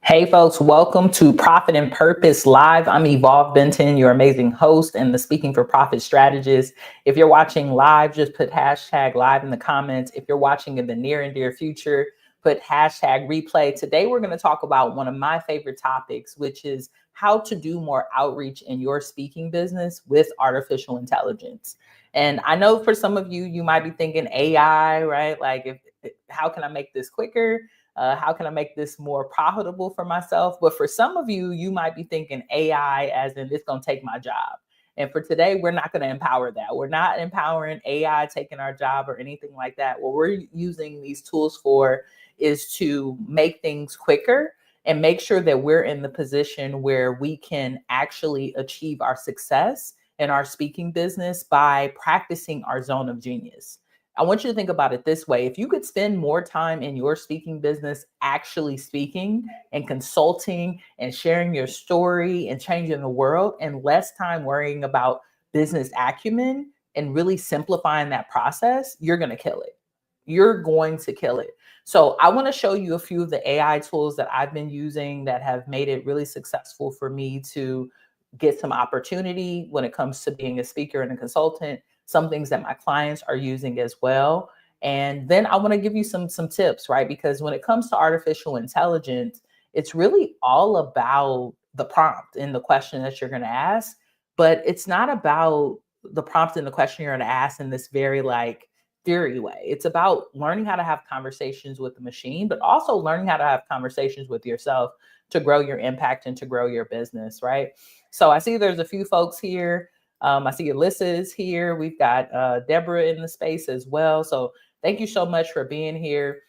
Hey folks, welcome to Profit and Purpose Live. I'm Evolve Benton, your amazing host and the Speaking for Profit strategist. If you're watching live, just put hashtag live in the comments. If you're watching in the near and dear future, put hashtag replay. Today, we're going to talk about one of my favorite topics, which is how to do more outreach in your speaking business with artificial intelligence. And I know for some of you, you might be thinking AI, right? Like, how can I make this quicker? How can I make this more profitable for myself? But for some of you, you might be thinking AI as in it's going to take my job. And for today, we're not going to empower that. We're not empowering AI taking our job or anything like that. What we're using these tools for is to make things quicker and make sure that we're in the position where we can actually achieve our success in our speaking business by practicing our zone of genius. I want you to think about it this way. If you could spend more time in your speaking business actually speaking and consulting and sharing your story and changing the world, and less time worrying about business acumen and really simplifying that process, you're going to kill it. You're going to kill it. So I want to show you a few of the AI tools that I've been using that have made it really successful for me to get some opportunity when it comes to being a speaker and a consultant, some things that my clients are using as well. And then I want to give you some tips, right? Because when it comes to artificial intelligence, it's really all about the prompt and the question that you're going to ask, but it's not about the prompt and the question you're going to ask in this very like theory way. It's about learning how to have conversations with the machine, but also learning how to have conversations with yourself to grow your impact and to grow your business, right? So I see there's a few folks here. I see Alyssa is here. We've got Deborah in the space as well. So thank you so much for being here.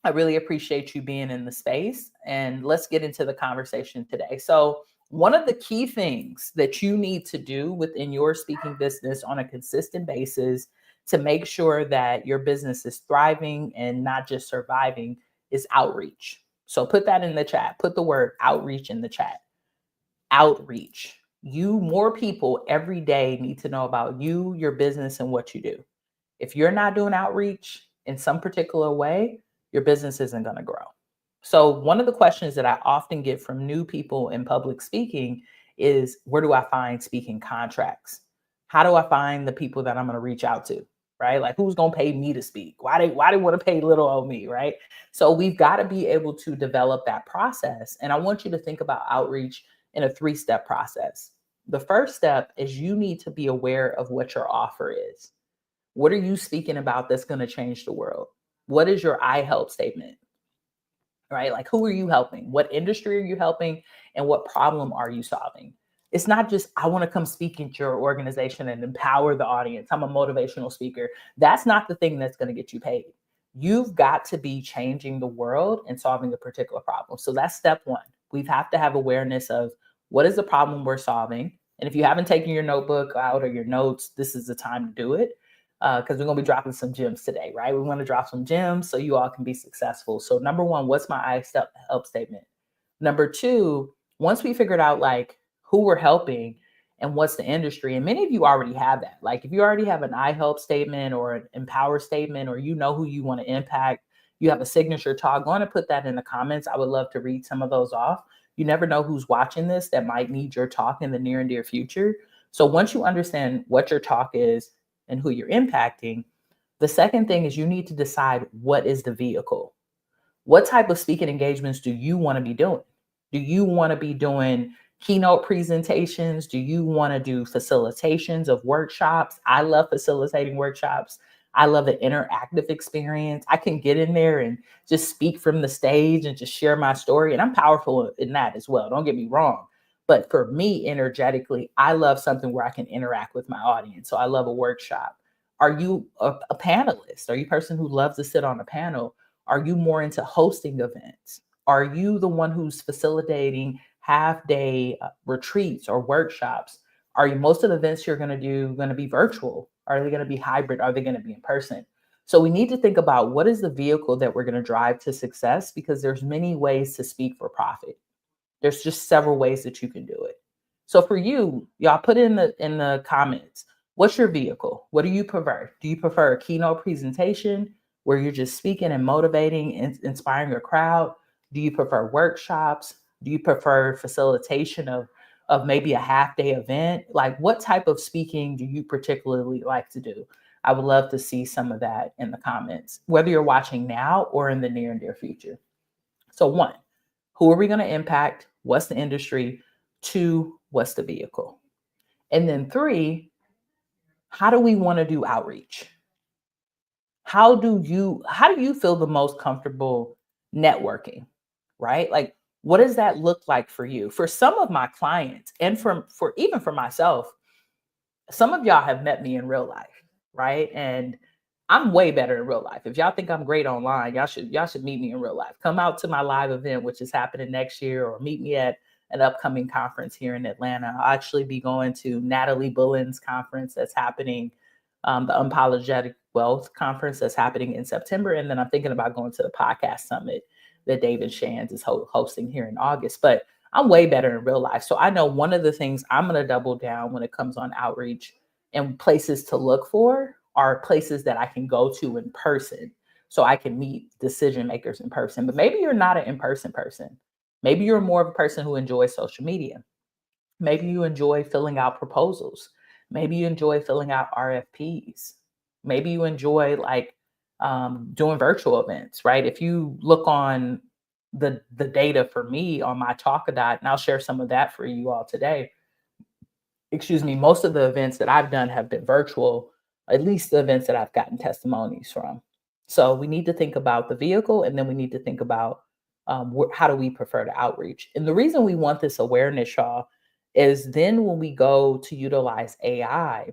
I really appreciate you being in the space. And let's get into the conversation today. So one of the key things that you need to do within your speaking business on a consistent basis to make sure that your business is thriving and not just surviving is outreach. So put that in the chat. Put the word outreach in the chat. Outreach. More people every day need to know about you, your business, and what you do. If you're not doing outreach in some particular way, your business isn't going to grow. So one of the questions that I often get from new people in public speaking is, where do I find speaking contracts? How do I find the people that I'm going to reach out to? Right? Like, who's going to pay me to speak? Why they want to pay little old me? Right? So we've got to be able to develop that process. And I want you to think about outreach in a 3-step process. The first step is you need to be aware of what your offer is. What are you speaking about that's going to change the world? What is your I help statement? Right? Like, who are you helping? What industry are you helping? And what problem are you solving? It's not just, I want to come speak at your organization and empower the audience. I'm a motivational speaker. That's not the thing that's going to get you paid. You've got to be changing the world and solving a particular problem. So that's step one. We have to have awareness of what is the problem we're solving. And if you haven't taken your notebook out or your notes, this is the time to do it, because we're going to be dropping some gems today, right? We want to drop some gems so you all can be successful. So number one, what's my I help statement? Number two, once we figured out like who we're helping and what's the industry, and many of you already have that. Like, if you already have an I help statement or an empower statement, or you know who you want to impact, you have a signature talk, go on and put that in the comments. I would love to read some of those off. You never know who's watching this that might need your talk in the near and dear future. So once you understand what your talk is and who you're impacting, the second thing is you need to decide, what is the vehicle? What type of speaking engagements do you want to be doing? Do you want to be doing keynote presentations? Do you want to do facilitations of workshops? I love facilitating workshops. I love the interactive experience. I can get in there and just speak from the stage and just share my story. And I'm powerful in that as well. Don't get me wrong. But for me, energetically, I love something where I can interact with my audience. So I love a workshop. Are you a panelist? Are you a person who loves to sit on a panel? Are you more into hosting events? Are you the one who's facilitating half-day retreats or workshops? Are you, most of the events you're going to do going to be virtual? Are they going to be hybrid? Are they going to be in person? So we need to think about, what is the vehicle that we're going to drive to success, because there's many ways to speak for profit. There's just several ways that you can do it. So for you, y'all put in the comments, what's your vehicle? What do you prefer? Do you prefer a keynote presentation where you're just speaking and motivating and inspiring a crowd? Do you prefer workshops? Do you prefer facilitation of maybe a half day event? Like, what type of speaking do you particularly like to do? I would love to see some of that in the comments, whether you're watching now or in the near and dear future. So, one, who are we going to impact? What's the industry? Two, what's the vehicle? And then three, how do we want to do outreach? How do you feel the most comfortable networking, right? Like, what does that look like for you? For some of my clients, and for even for myself, some of y'all have met me in real life, right? And I'm way better in real life. If y'all think I'm great online, y'all should meet me in real life. Come out to my live event, which is happening next year, or meet me at an upcoming conference here in Atlanta. I'll actually be going to Natalie Bullen's conference that's happening, the Unapologetic Wealth conference that's happening in September, and then I'm thinking about going to the podcast summit that David Shands is hosting here in August. But I'm way better in real life. So I know one of the things I'm going to double down when it comes on outreach and places to look for are places that I can go to in person so I can meet decision makers in person. But maybe you're not an in-person person. Maybe you're more of a person who enjoys social media. Maybe you enjoy filling out proposals. Maybe you enjoy filling out RFPs. Maybe you enjoy like doing virtual events, right? If you look on the data for me on my Talkadot, and I'll share some of that for you all today. Excuse me, most of the events that I've done have been virtual, at least the events that I've gotten testimonies from. So we need to think about the vehicle, and then we need to think about how do we prefer to outreach. And the reason we want this awareness, y'all, is then when we go to utilize AI,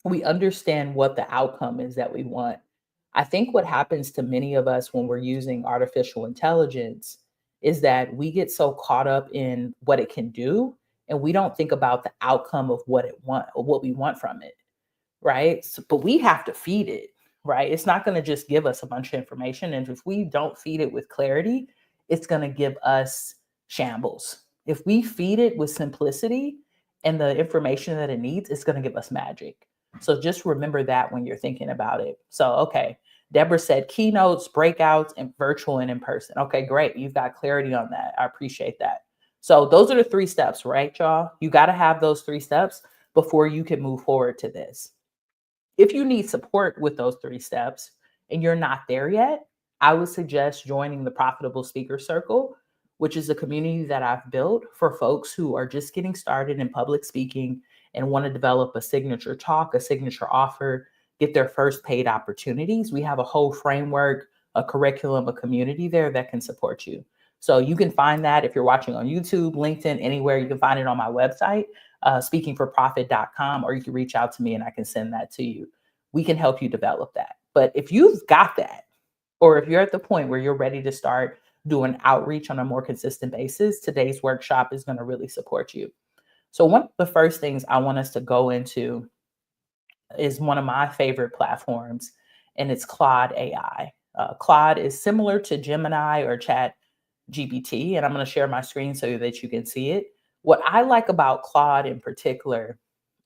we understand what the outcome is that we want. I think what happens to many of us when we're using artificial intelligence is that we get so caught up in what it can do, and we don't think about the outcome of what it want or what we want from it, right? So, but we have to feed it, right? It's not going to just give us a bunch of information. And if we don't feed it with clarity, it's going to give us shambles. If we feed it with simplicity and the information that it needs, it's going to give us magic. So just remember that when you're thinking about it. So, okay, Deborah said keynotes, breakouts, and virtual and in person. Okay, great. You've got clarity on that. I appreciate that. So those are the three steps, right, y'all? You got to have those three steps before you can move forward to this. If you need support with those three steps and you're not there yet, I would suggest joining the Profitable Speaker Circle, which is a community that I've built for folks who are just getting started in public speaking and want to develop a signature talk, a signature offer, get their first paid opportunities. We have a whole framework, a curriculum, a community there that can support you. So you can find that if you're watching on YouTube, LinkedIn, anywhere. You can find it on my website, speakingforprofit.com, or you can reach out to me and I can send that to you. We can help you develop that. But if you've got that, or if you're at the point where you're ready to start doing outreach on a more consistent basis, today's workshop is going to really support you. So one of the first things I want us to go into is one of my favorite platforms, and it's Claude AI. Claude is similar to Gemini or Chat GPT, and I'm going to share my screen so that you can see it. What I like about Claude in particular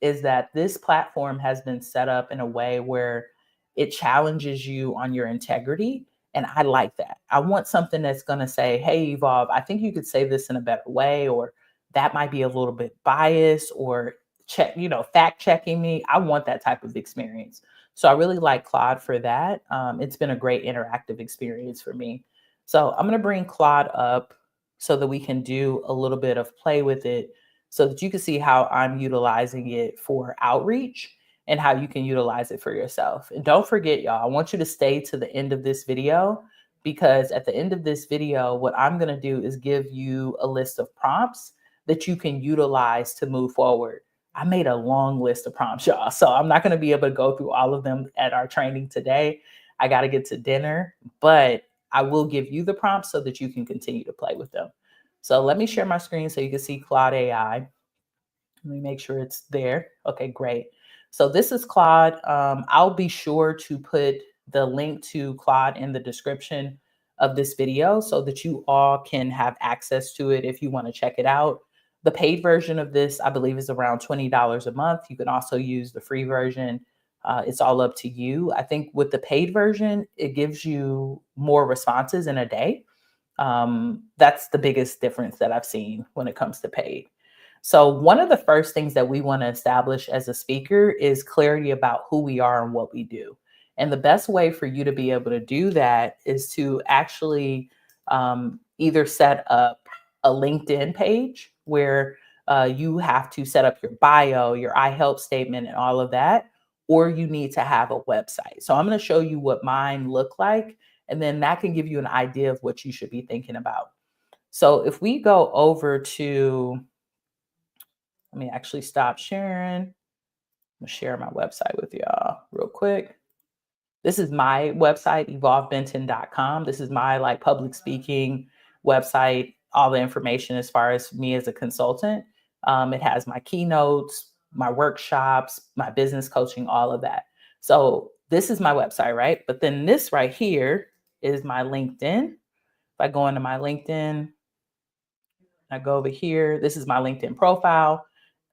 is that this platform has been set up in a way where it challenges you on your integrity. And I like that. I want something that's going to say, hey, Evolve, I think you could say this in a better way, or that might be a little bit biased, or fact checking me. I want that type of experience. So I really like Claude for that. It's been a great interactive experience for me. So I'm going to bring Claude up so that we can do a little bit of play with it so that you can see how I'm utilizing it for outreach and how you can utilize it for yourself. And don't forget, y'all, I want you to stay to the end of this video, because at the end of this video, what I'm going to do is give you a list of prompts that you can utilize to move forward. I made a long list of prompts, y'all, so I'm not going to be able to go through all of them at our training today. I got to get to dinner, but I will give you the prompts so that you can continue to play with them. So let me share my screen so you can see Claude AI. Let me make sure it's there. Okay, great. So this is Claude. I'll be sure to put the link to Claude in the description of this video so that you all can have access to it if you want to check it out. The paid version of this, I believe, is around $20 a month. You can also use the free version. It's all up to you. I think with the paid version, it gives you more responses in a day. That's the biggest difference that I've seen when it comes to paid. So, one of the first things that we want to establish as a speaker is clarity about who we are and what we do. And the best way for you to be able to do that is to actually either set up a LinkedIn page where you have to set up your bio, your I help statement, and all of that, or you need to have a website. So, I'm going to show you what mine look like, and then that can give you an idea of what you should be thinking about. So, if we go over to, let me actually stop sharing. I'm gonna share my website with y'all real quick. This is my website, evolvebenton.com. This is my like public speaking website, all the information as far as me as a consultant. It has my keynotes, my workshops, my business coaching, all of that. So this is my website, right? But then this right here is my LinkedIn. If I go into my LinkedIn, I go over here, this is my LinkedIn profile.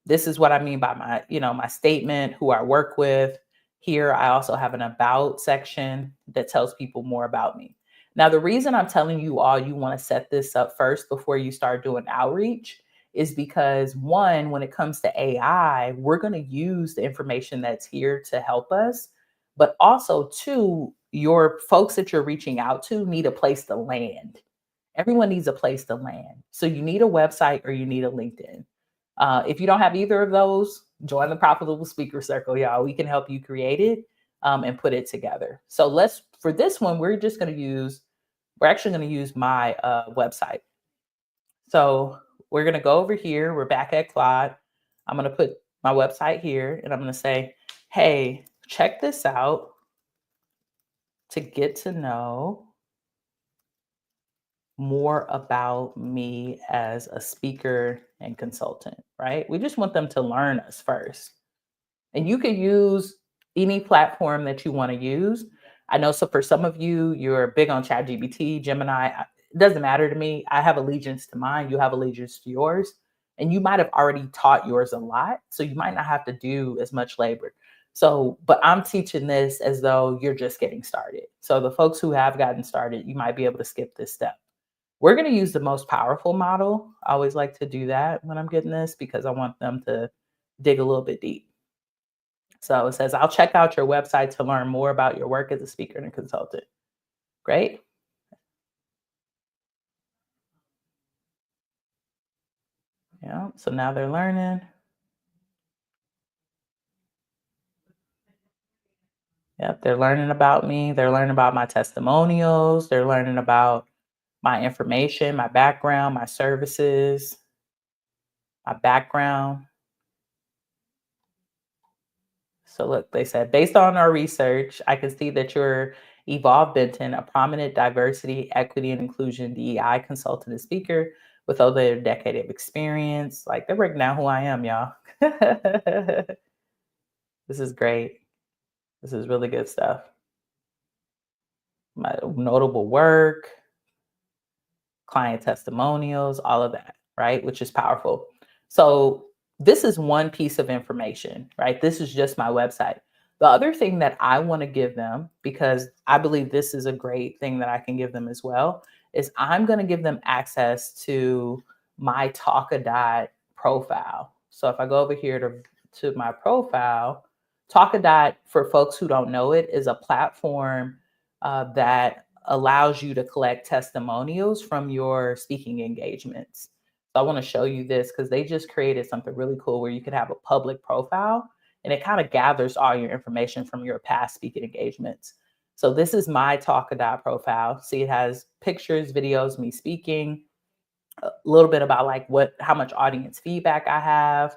This is what I mean by my, my statement, who I work with. Here, I also have an about section that tells people more about me. Now, the reason I'm telling you all you want to set this up first before you start doing outreach is because one, when it comes to AI, we're going to use the information that's here to help us. But also, two, your folks that you're reaching out to need a place to land. Everyone needs a place to land. So you need a website or you need a LinkedIn. If you don't have either of those, join the Profitable Speaker Circle, y'all. We can help you create it and put it together. So for this one, we're actually going to use my website. So we're going to go over here. We're back at Claude. I'm going to put my website here and I'm going to say, hey, check this out to get to know more about me as a speaker and consultant, right? We just want them to learn us first. And you can use any platform that you want to use. I know, so for some of you, you're big on ChatGPT, Gemini. It doesn't matter to me. I have allegiance to mine. You have allegiance to yours. And you might have already taught yours a lot. So you might not have to do as much labor. So, but I'm teaching this as though you're just getting started. So the folks who have gotten started, you might be able to skip this step. We're going to use the most powerful model. I always like to do that when I'm getting this because I want them to dig a little bit deep. So it says, I'll check out your website to learn more about your work as a speaker and a consultant. Great. Yeah. So now they're learning. Yep. They're learning about me. They're learning about my testimonials. They're learning about my information, my background, my services, my background. So look, they said, based on our research, I can see that you're Evolve Benton, a prominent diversity, equity, and inclusion DEI consultant and speaker with over a decade of experience. Like they're breaking down who I am, y'all. This is great. This is really good stuff. My notable work, client testimonials, all of that, right? Which is powerful. So this is one piece of information, right? This is just my website. The other thing that I want to give them, because I believe this is a great thing that I can give them as well, is I'm going to give them access to my Talkadot profile. So if I go over here to my profile, Talkadot, for folks who don't know it, is a platform that allows you to collect testimonials from your speaking engagements. So I want to show you this because they just created something really cool where you could have a public profile and it kind of gathers all your information from your past speaking engagements. So this is my Talkadot profile. See, it has pictures, videos, me speaking, a little bit about like how much audience feedback I have.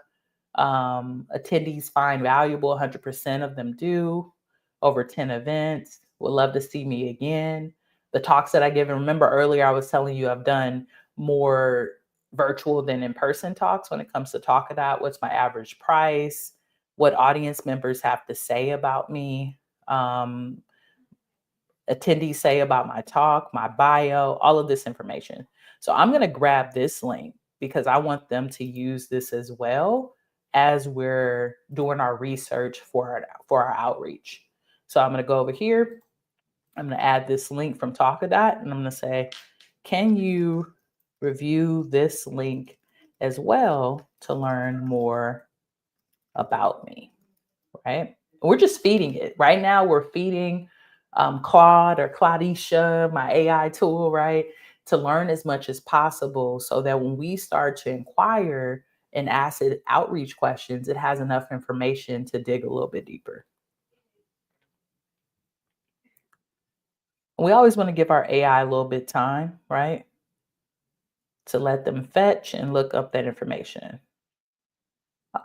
Attendees find valuable, 100% of them do. Over 10 events. Would love to see me again. The talks that I give, and remember earlier I was telling you I've done more virtual than in-person talks when it comes to Talkadot. What's my average price? What audience members have to say about me? Attendees say about my talk, my bio, all of this information. So I'm going to grab this link because I want them to use this as well as we're doing our research for our outreach. So I'm going to go over here. I'm going to add this link from Talkadot and I'm going to say, Can you review this link as well to learn more about me? Right? We're just feeding it. Right now, we're feeding Claude or Claudisha, my AI tool, right, to learn as much as possible so that when we start to inquire and ask it outreach questions, it has enough information to dig a little bit deeper. We always want to give our AI a little bit time, right, to let them fetch and look up that information.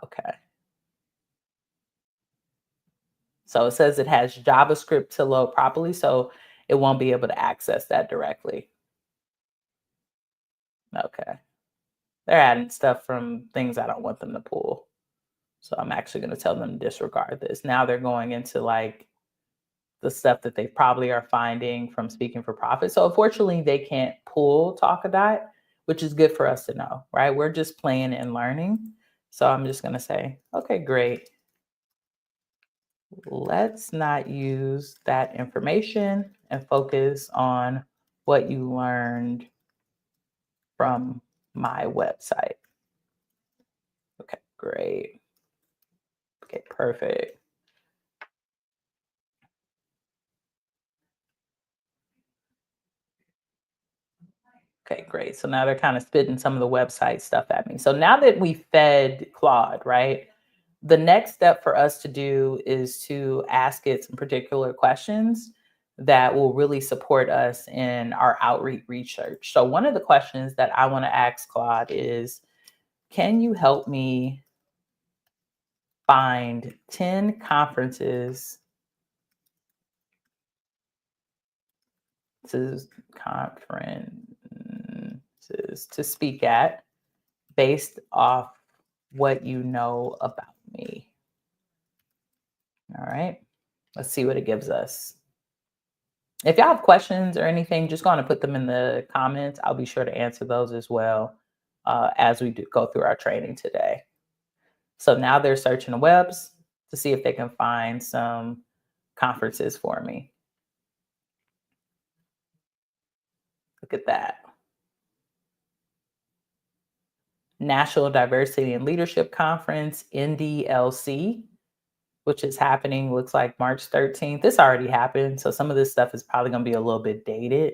Okay. So it says it has JavaScript to load properly, so it won't be able to access that directly. Okay. They're adding stuff from things I don't want them to pull. So I'm actually going to tell them to disregard this. Now they're going into like the stuff that they probably are finding from Speaking for Profit. So unfortunately, they can't pull Talkadot, which is good for us to know, right? We're just playing and learning. So I'm just going to say, okay, great. Let's not use that information and focus on what you learned from my website. Okay, great. Okay, perfect. Okay, great. So now they're kind of spitting some of the website stuff at me. So now that we fed Claude, right? The next step for us to do is to ask it some particular questions that will really support us in our outreach research. So one of the questions that I want to ask Claude is, can you help me find 10 conferences conferences to speak at based off what you know about me. All right. Let's see what it gives us. If y'all have questions or anything, just go on and put them in the comments. I'll be sure to answer those as well as we do go through our training today. So now they're searching the webs to see if they can find some conferences for me. Look at that. National Diversity and Leadership Conference, NDLC, which is happening, looks like March 13th. This already happened. So some of this stuff is probably going to be a little bit dated.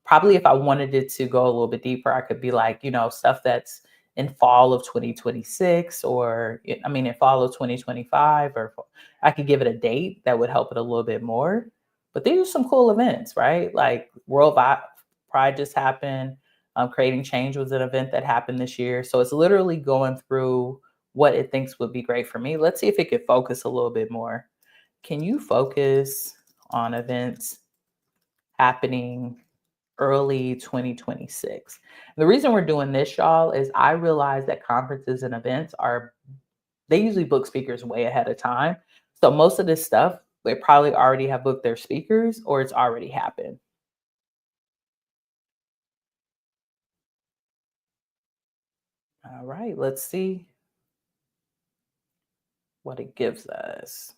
Probably if I wanted it to go a little bit deeper, I could be like, stuff that's in fall of 2026 or, I mean, in fall of 2025, or I could give it a date that would help it a little bit more. But these are some cool events, right? Like World Pride just happened. Creating Change was an event that happened this year. So it's literally going through what it thinks would be great for me. Let's see if it could focus a little bit more. Can you focus on events happening early 2026? The reason we're doing this, y'all, is I realize that conferences and events they usually book speakers way ahead of time. So most of this stuff, they probably already have booked their speakers or it's already happened. All right, let's see what it gives us.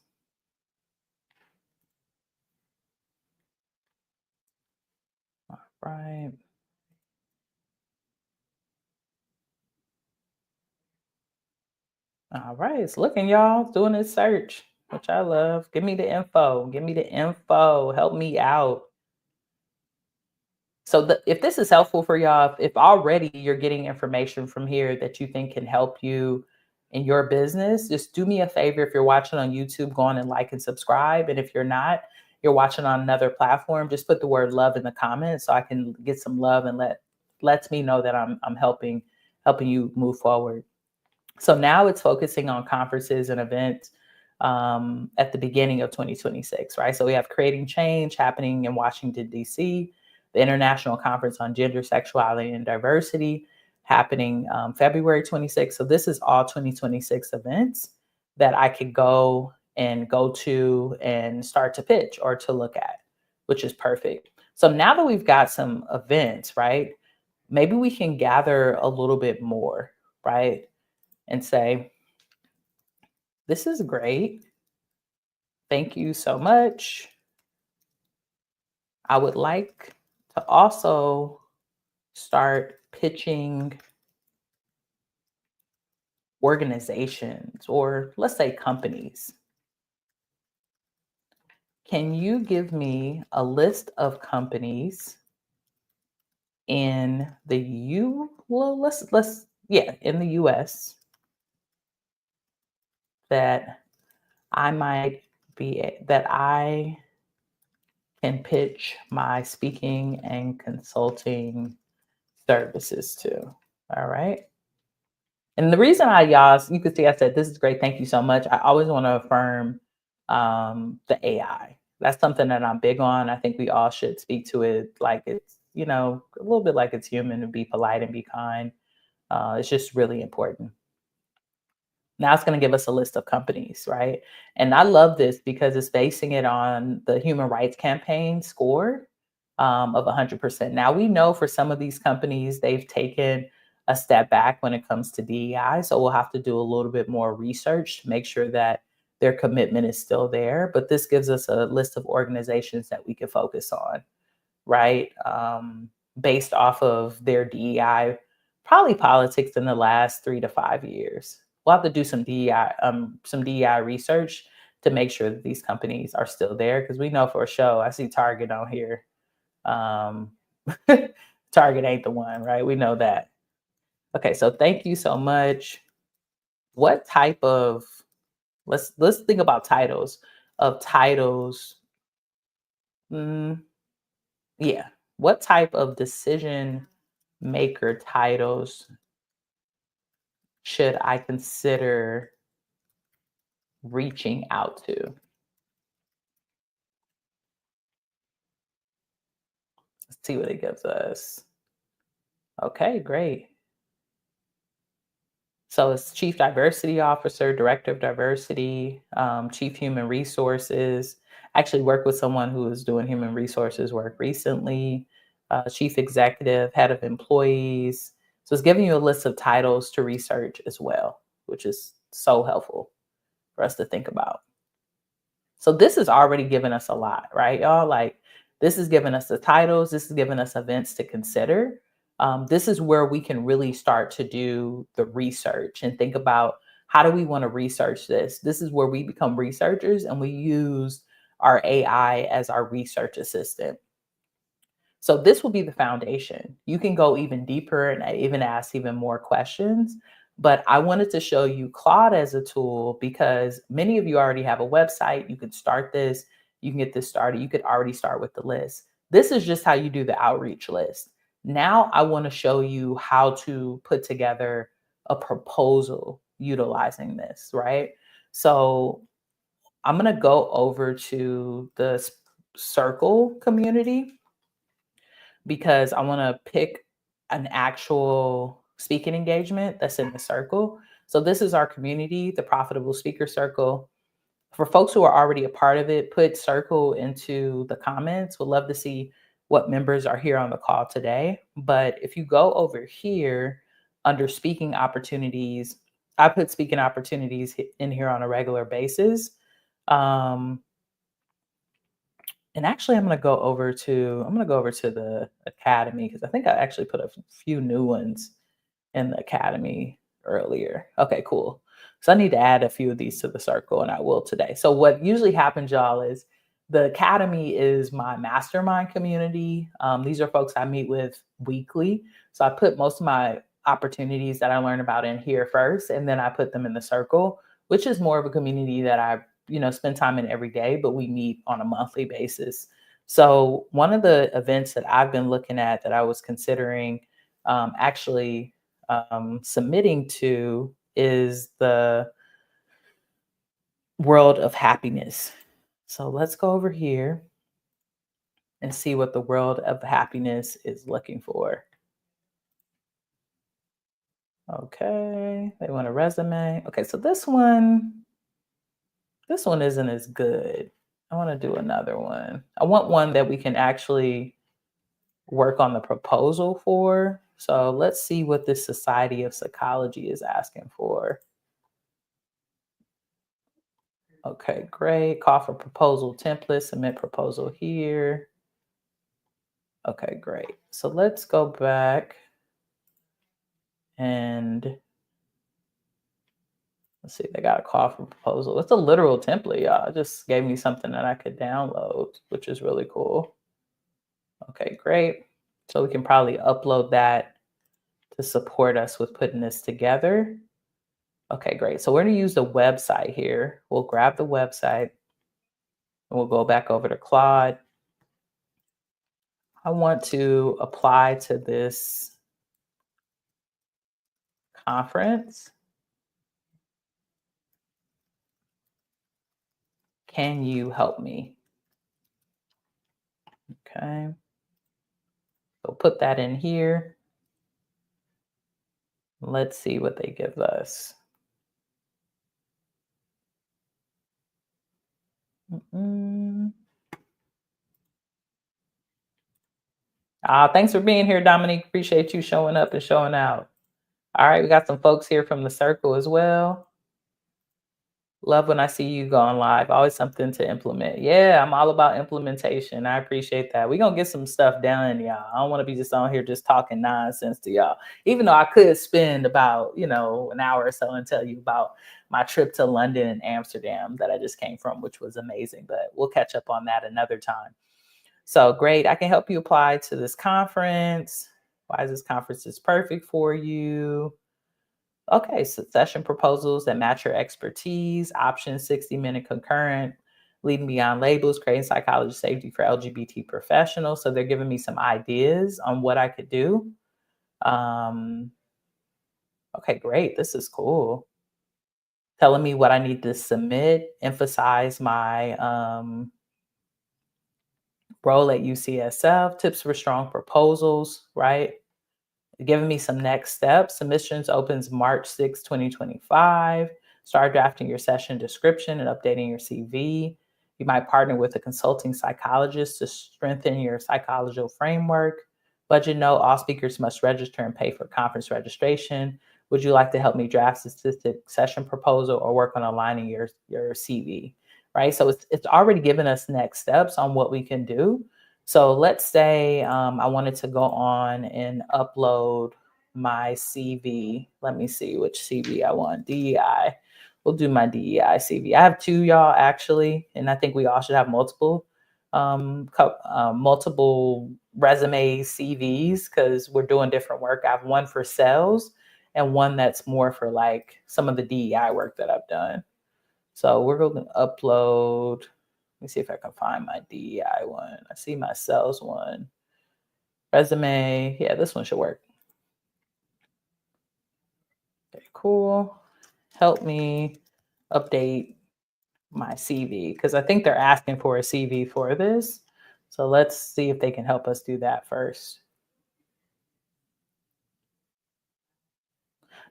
All right. All right, it's looking, y'all. It's doing its search, which I love. Give me the info. Give me the info. Help me out. So if this is helpful for y'all, if already you're getting information from here that you think can help you in your business, just do me a favor. If you're watching on YouTube, go on and like and subscribe. And if you're not, you're watching on another platform, just put the word love in the comments so I can get some love and lets me know that I'm helping you move forward. So now it's focusing on conferences and events at the beginning of 2026, right? So we have Creating Change happening in Washington, D.C., the International Conference on Gender, Sexuality, and Diversity happening February 26th. So this is all 2026 events that I could go to and start to pitch or to look at, which is perfect. So now that we've got some events, right, maybe we can gather a little bit more, right? And say, this is great. Thank you so much. I would like to also start pitching organizations, or let's say companies. Can you give me a list of companies in the in the US that that I can pitch my speaking and consulting services to. All right. And the reason you could see, I said, this is great. Thank you so much. I always want to affirm the AI. That's something that I'm big on. I think we all should speak to it like it's, a little bit like it's human, and be polite and be kind. It's just really important. Now it's going to give us a list of companies, right? And I love this because it's basing it on the Human Rights Campaign score of 100%. Now we know for some of these companies, they've taken a step back when it comes to DEI. So we'll have to do a little bit more research to make sure that their commitment is still there. But this gives us a list of organizations that we can focus on, right? Based off of their DEI, probably politics in the last 3 to 5 years. We'll have to do some DEI research to make sure that these companies are still there, because we know for a show. I see Target on here. Um, Target ain't the one, right? We know that. Okay, so thank you so much. What type of let's think about titles. Mm, yeah. What type of decision maker titles should I consider reaching out to? Let's see what it gives us. Okay, great. So it's Chief Diversity Officer, Director of Diversity, Chief Human Resources. I actually worked with someone who was doing human resources work recently, Chief Executive, Head of Employees. So it's giving you a list of titles to research as well, which is so helpful for us to think about. So this has already given us a lot, right, y'all? Like, this is giving us the titles. This is giving us events to consider. This is where we can really start to do the research and think about, how do we want to research this? This is where we become researchers, and we use our AI as our research assistant. So this will be the foundation. You can go even deeper and even ask even more questions. But I wanted to show you Claude as a tool because many of you already have a website. You can start this. You can get this started. You could already start with the list. This is just how you do the outreach list. Now I want to show you how to put together a proposal utilizing this, right? So I'm going to go over to the Circle community, because I want to pick an actual speaking engagement that's in the circle. So this is our community, the Profitable Speaker Circle. For folks who are already a part of it, put circle into the comments. We'd love to see what members are here on the call today. But if you go over here under speaking opportunities, I put speaking opportunities in here on a regular basis. And actually, I'm going to go over to the academy, because I think I actually put a few new ones in the academy earlier. Okay, cool. So I need to add a few of these to the circle, and I will today. So what usually happens, y'all, is the academy is my mastermind community. These are folks I meet with weekly. So I put most of my opportunities that I learn about in here first, and then I put them in the circle, which is more of a community that I spend time in every day, but we meet on a monthly basis. So one of the events that I've been looking at that I was considering actually submitting to is the world of happiness. So let's go over here and see what the world of happiness is looking for. Okay, they want a resume. Okay, so this one isn't as good. I want to do another one. I want one that we can actually work on the proposal for. So let's see what this Society of Psychology is asking for. Okay, great. Call for proposal template, submit proposal here. Okay, great. So let's go back and let's see. They got a call for proposal. It's a literal template, y'all. It just gave me something that I could download, which is really cool. Okay, great. So we can probably upload that to support us with putting this together. Okay, great. So we're going to use the website here. We'll grab the website and we'll go back over to Claude. I want to apply to this conference. Can you help me? Okay. So put that in here. Let's see what they give us. Mm-mm. Thanks for being here, Dominique. Appreciate you showing up and showing out. All right, we got some folks here from the circle as well. Love when I see you going live. Always something to implement. Yeah, I'm all about implementation. I appreciate that. We're gonna get some stuff done, y'all. I don't want to be just on here just talking nonsense to y'all. Even though I could spend about, an hour or so and tell you about my trip to London and Amsterdam that I just came from, which was amazing. But we'll catch up on that another time. So great. I can help you apply to this conference. Why is this conference is perfect for you? Okay, so session proposals that match your expertise, options 60-minute concurrent, leading beyond labels, creating psychology safety for LGBT professionals. So they're giving me some ideas on what I could do. Um, okay, great. This is cool. Telling me what I need to submit, emphasize my role at UCSF, tips for strong proposals, right? Giving me some next steps. Submissions opens March 6, 2025. Start drafting your session description and updating your CV. You might partner with a consulting psychologist to strengthen your psychological framework. Budget note, all speakers must register and pay for conference registration. Would you like to help me draft statistic session proposal or work on aligning your CV? Right. So it's already given us next steps on what we can do. So let's say I wanted to go on and upload my CV. Let me see which CV I want. DEI. We'll do my DEI CV. I have two, y'all, actually, and I think we all should have multiple resume CVs because we're doing different work. I have one for sales and one that's more for like some of the DEI work that I've done. So we're going to upload. Let me see if I can find my DEI one. I see my sales one. Resume. Yeah, this one should work. Okay, cool. Help me update my CV because I think they're asking for a CV for this. So let's see if they can help us do that first.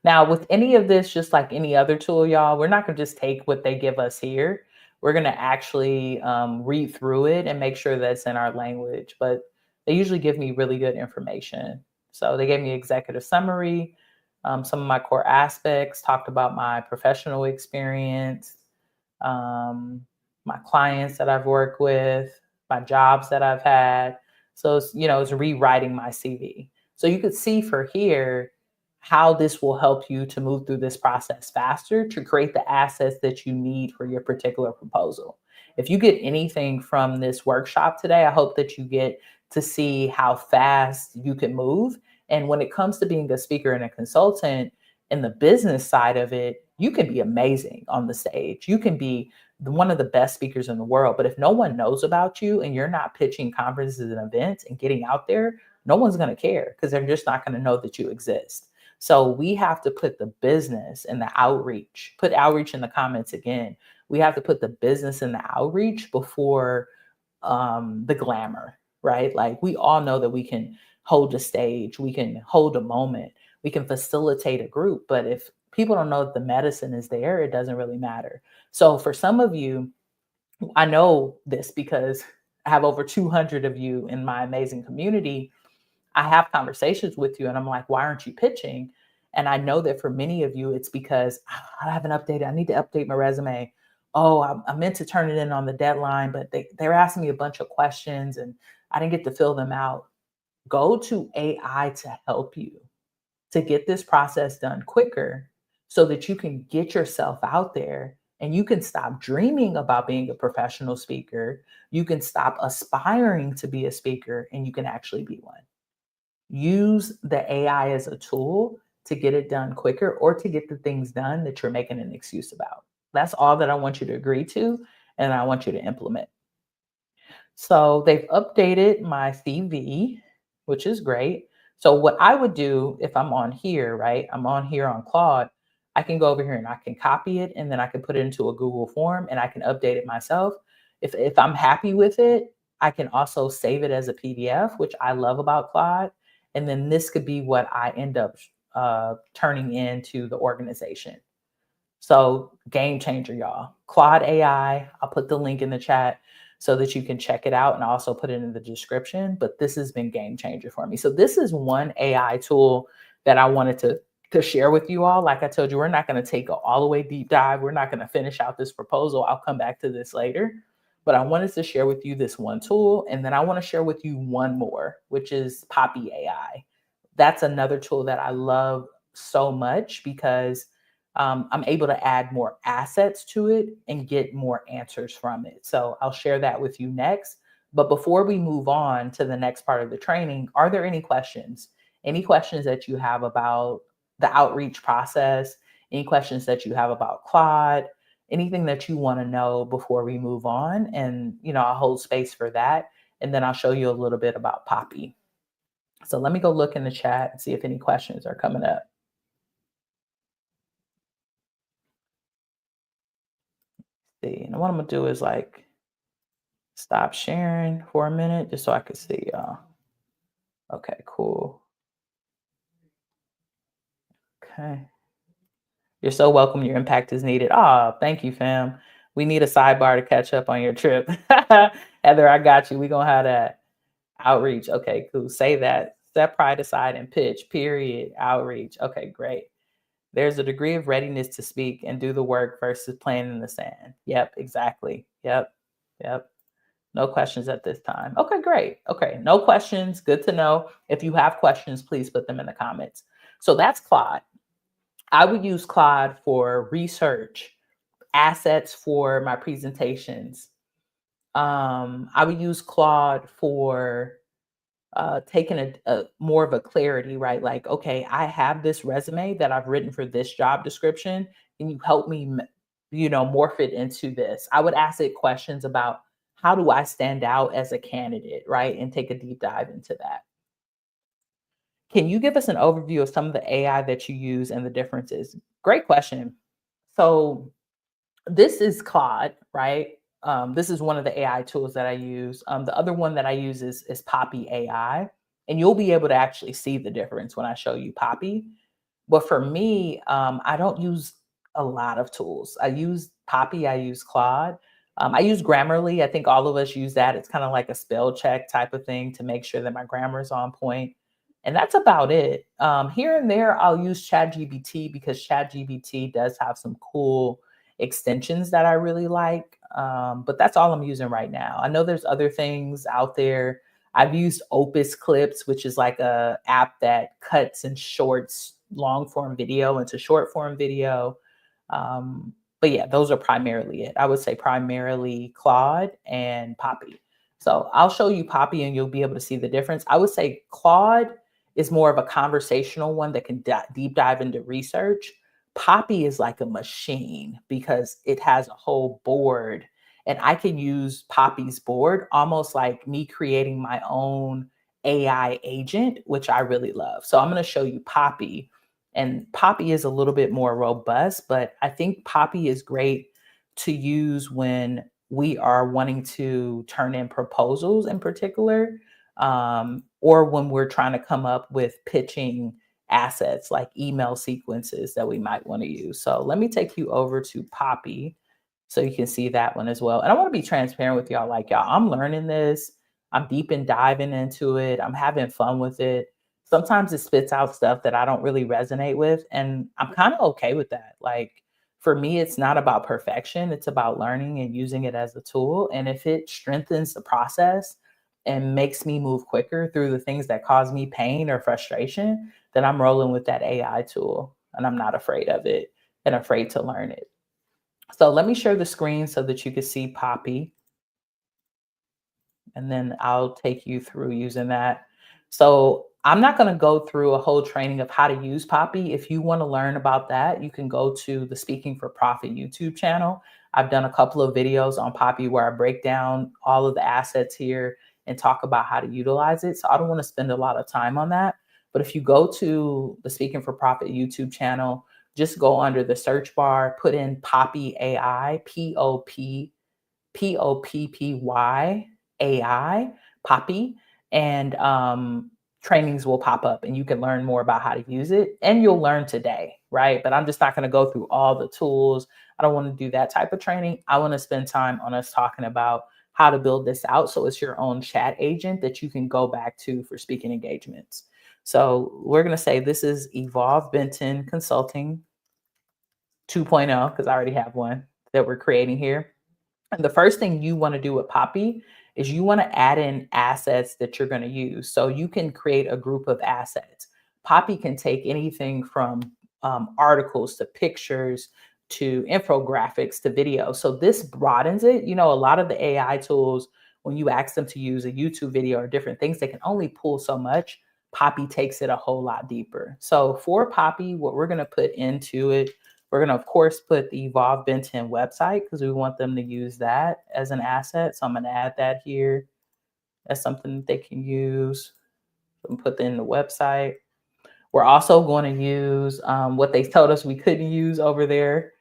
Now, with any of this, just like any other tool, y'all, we're not going to just take what they give us here. We're going to actually read through it and make sure that's in our language. But they usually give me really good information. So they gave me executive summary, some of my core aspects, talked about my professional experience, um, my clients that I've worked with, my jobs that I've had. So it's rewriting my CV. So you could see for here how this will help you to move through this process faster to create the assets that you need for your particular proposal. If you get anything from this workshop today, I hope that you get to see how fast you can move. And when it comes to being a speaker and a consultant in the business side of it, you can be amazing on the stage. You can be one of the best speakers in the world. But if no one knows about you and you're not pitching conferences and events and getting out there, no one's going to care because they're just not going to know that you exist. So we have to put the business and the outreach, put outreach in the comments again. We have to put the business and the outreach before the glamour, right? Like we all know that we can hold a stage, we can hold a moment, we can facilitate a group. But if people don't know that the medicine is there, it doesn't really matter. So for some of you, I know this because I have over 200 of you in my amazing community. I have conversations with you and I'm like, why aren't you pitching? And I know that for many of you, it's because I haven't updated. I need to update my resume. Oh, I meant to turn it in on the deadline, but they're asking me a bunch of questions and I didn't get to fill them out. Go to AI to help you to get this process done quicker so that you can get yourself out there and you can stop dreaming about being a professional speaker. You can stop aspiring to be a speaker and you can actually be one. Use the AI as a tool to get it done quicker or to get the things done that you're making an excuse about. That's all that I want you to agree to and I want you to implement. So they've updated my CV, which is great. So what I would do if I'm on here, right? I'm on here on Claude. I can go over here and I can copy it and then I can put it into a Google form and I can update it myself. If I'm happy with it, I can also save it as a PDF, which I love about Claude. And then this could be what I end up turning into the organization. So game changer, y'all. Claude AI. I'll put the link in the chat so that you can check it out and also put it in the description. But this has been game changer for me. So this is one AI tool that I wanted to share with you all. Like I told you, we're not going to take a all the way deep dive. We're not going to finish out this proposal. I'll come back to this later. But I wanted to share with you this one tool. And then I want to share with you one more, which is Poppy AI. That's another tool that I love so much because I'm able to add more assets to it and get more answers from it. So I'll share that with you next. But before we move on to the next part of the training, are there any questions? Any questions that you have about the outreach process? Any questions that you have about Claude? Anything that you want to know before we move on? And, I'll hold space for that. And then I'll show you a little bit about Poppy. So let me go look in the chat and see if any questions are coming up. See, and what I'm gonna do is like stop sharing for a minute just so I can see y'all. Okay, cool. Okay. You're so welcome. Your impact is needed. Oh, thank you, fam. We need a sidebar to catch up on your trip. Heather, I got you. We're gonna have that outreach. Okay, cool. Say that. Set pride aside and pitch, period. Outreach. Okay, great. There's a degree of readiness to speak and do the work versus playing in the sand. Yep, exactly. Yep. No questions at this time. Okay, great. Okay, no questions. Good to know. If you have questions, please put them in the comments. So that's Claude. I would use Claude for research, assets for my presentations. I would use Claude for taking a more of a clarity, right? Like, okay, I have this resume that I've written for this job description. Can you help me, morph it into this? I would ask it questions about how do I stand out as a candidate, right? And take a deep dive into that. Can you give us an overview of some of the AI that you use and the differences? Great question. So this is Claude, right? This is one of the AI tools that I use. The other one that I use is Poppy AI, and you'll be able to actually see the difference when I show you Poppy. But for me, I don't use a lot of tools. I use Poppy, I use Claude. I use Grammarly. I think all of us use that. It's kind of like a spell check type of thing to make sure that my grammar is on point. And that's about it. Here and there, I'll use ChatGPT because ChatGPT does have some cool extensions that I really like. But that's all I'm using right now. I know there's other things out there. I've used Opus Clips, which is like a app that cuts and shorts long form video into short form video. But yeah, those are primarily it. I would say primarily Claude and Poppy. So I'll show you Poppy and you'll be able to see the difference. I would say Claude is more of a conversational one that can deep dive into research. Poppy is like a machine because it has a whole board and I can use Poppy's board almost like me creating my own AI agent, which I really love. So I'm going to show you Poppy. And Poppy is a little bit more robust, but I think Poppy is great to use when we are wanting to turn in proposals in particular, or when we're trying to come up with pitching assets like email sequences that we might want to use. So let me take you over to Poppy so you can see that one as well. And I want to be transparent with y'all. Like, y'all, I'm learning this. I'm deep and diving into it. I'm having fun with it. Sometimes it spits out stuff that I don't really resonate with. And I'm kind of okay with that. Like, for me, it's not about perfection. It's about learning and using it as a tool. And if it strengthens the process and makes me move quicker through the things that cause me pain or frustration, then I'm rolling with that AI tool and I'm not afraid of it and afraid to learn it. So let me share the screen so that you can see Poppy, and then I'll take you through using that. So I'm not going to go through a whole training of how to use Poppy. If you want to learn about that, you can go to the Speaking for Profit YouTube channel. I've done a couple of videos on Poppy where I break down all of the assets here and talk about how to utilize it. So I don't want to spend a lot of time on that. But if you go to the Speaking for Profit YouTube channel, just go under the search bar, put in Poppy AI, Poppy AI, Poppy, and trainings will pop up and you can learn more about how to use it and you'll learn today, right? But I'm just not going to go through all the tools. I don't want to do that type of training. I want to spend time on us talking about how to build this out so it's your own chat agent that you can go back to for speaking engagements. So we're going to say this is Evolve Benton Consulting 2.0 because I already have one that we're creating here. And the first thing you want to do with Poppy is you want to add in assets that you're going to use. So you can create a group of assets. Poppy can take anything from articles to pictures to infographics to video. So this broadens it. You know, a lot of the AI tools, when you ask them to use a YouTube video or different things, they can only pull so much. Poppy takes it a whole lot deeper. So for Poppy, what we're going to put into it, we're going to, of course, put the Evolve Benton website because we want them to use that as an asset. So I'm going to add that here as something that they can use. So put that in the website. We're also going to use what they told us we couldn't use over there,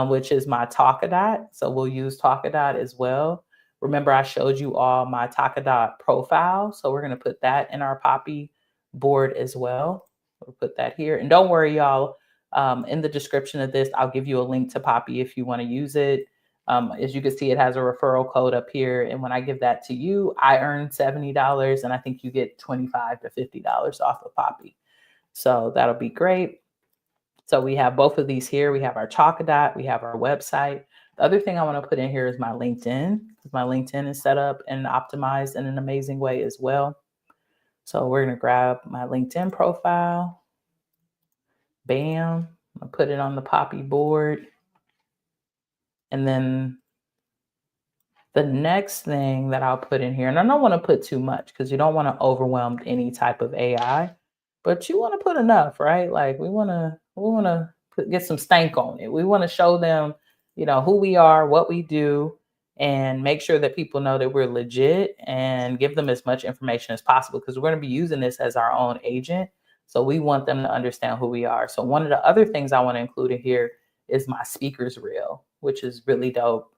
which is my Talkadot. So we'll use Talkadot as well. Remember, I showed you all my Talkadot profile. So we're going to put that in our Poppy board as well. We'll put that here. And don't worry, y'all. In the description of this, I'll give you a link to Poppy if you want to use it. As you can see, it has a referral code up here. And when I give that to you, I earn $70 and I think you get $25 to $50 off of Poppy. So that'll be great. So we have both of these here. We have our Chalkadot, we have our website. The other thing I want to put in here is my LinkedIn. My LinkedIn is set up and optimized in an amazing way as well. So we're going to grab my LinkedIn profile. Bam. I'll put it on the Poppy board. And then the next thing that I'll put in here, and I don't want to put too much because you don't want to overwhelm any type of AI, but you want to put enough, right? Like we want to get some stank on it. We want to show them, you know, who we are, what we do, and make sure that people know that we're legit and give them as much information as possible because we're going to be using this as our own agent. So we want them to understand who we are. So one of the other things I want to include in here is my speakers reel, which is really dope.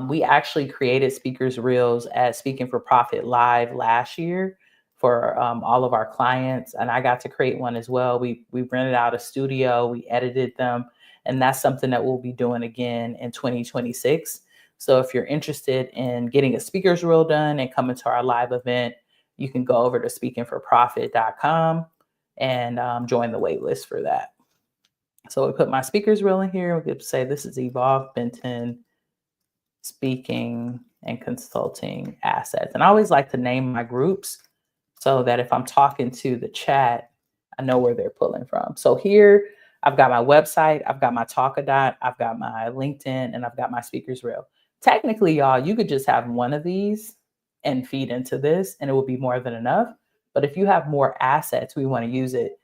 We actually created speakers reels at Speaking for Profit Live last year for all of our clients, and I got to create one as well. We rented out a studio, we edited them, and that's something that we'll be doing again in 2026. So if you're interested in getting a speakers reel done and coming to our live event, you can go over to speakingforprofit.com and join the wait list for that. So we put my speakers reel in here. We could say this is Evolve Benton Speaking and Consulting Assets. And I always like to name my groups so that if I'm talking to the chat, I know where they're pulling from. So here I've got my website, I've got my Talkadot, I've got my LinkedIn, and I've got my speakers reel. Technically, y'all, you could just have one of these and feed into this and it will be more than enough. But if you have more assets, we want to use it.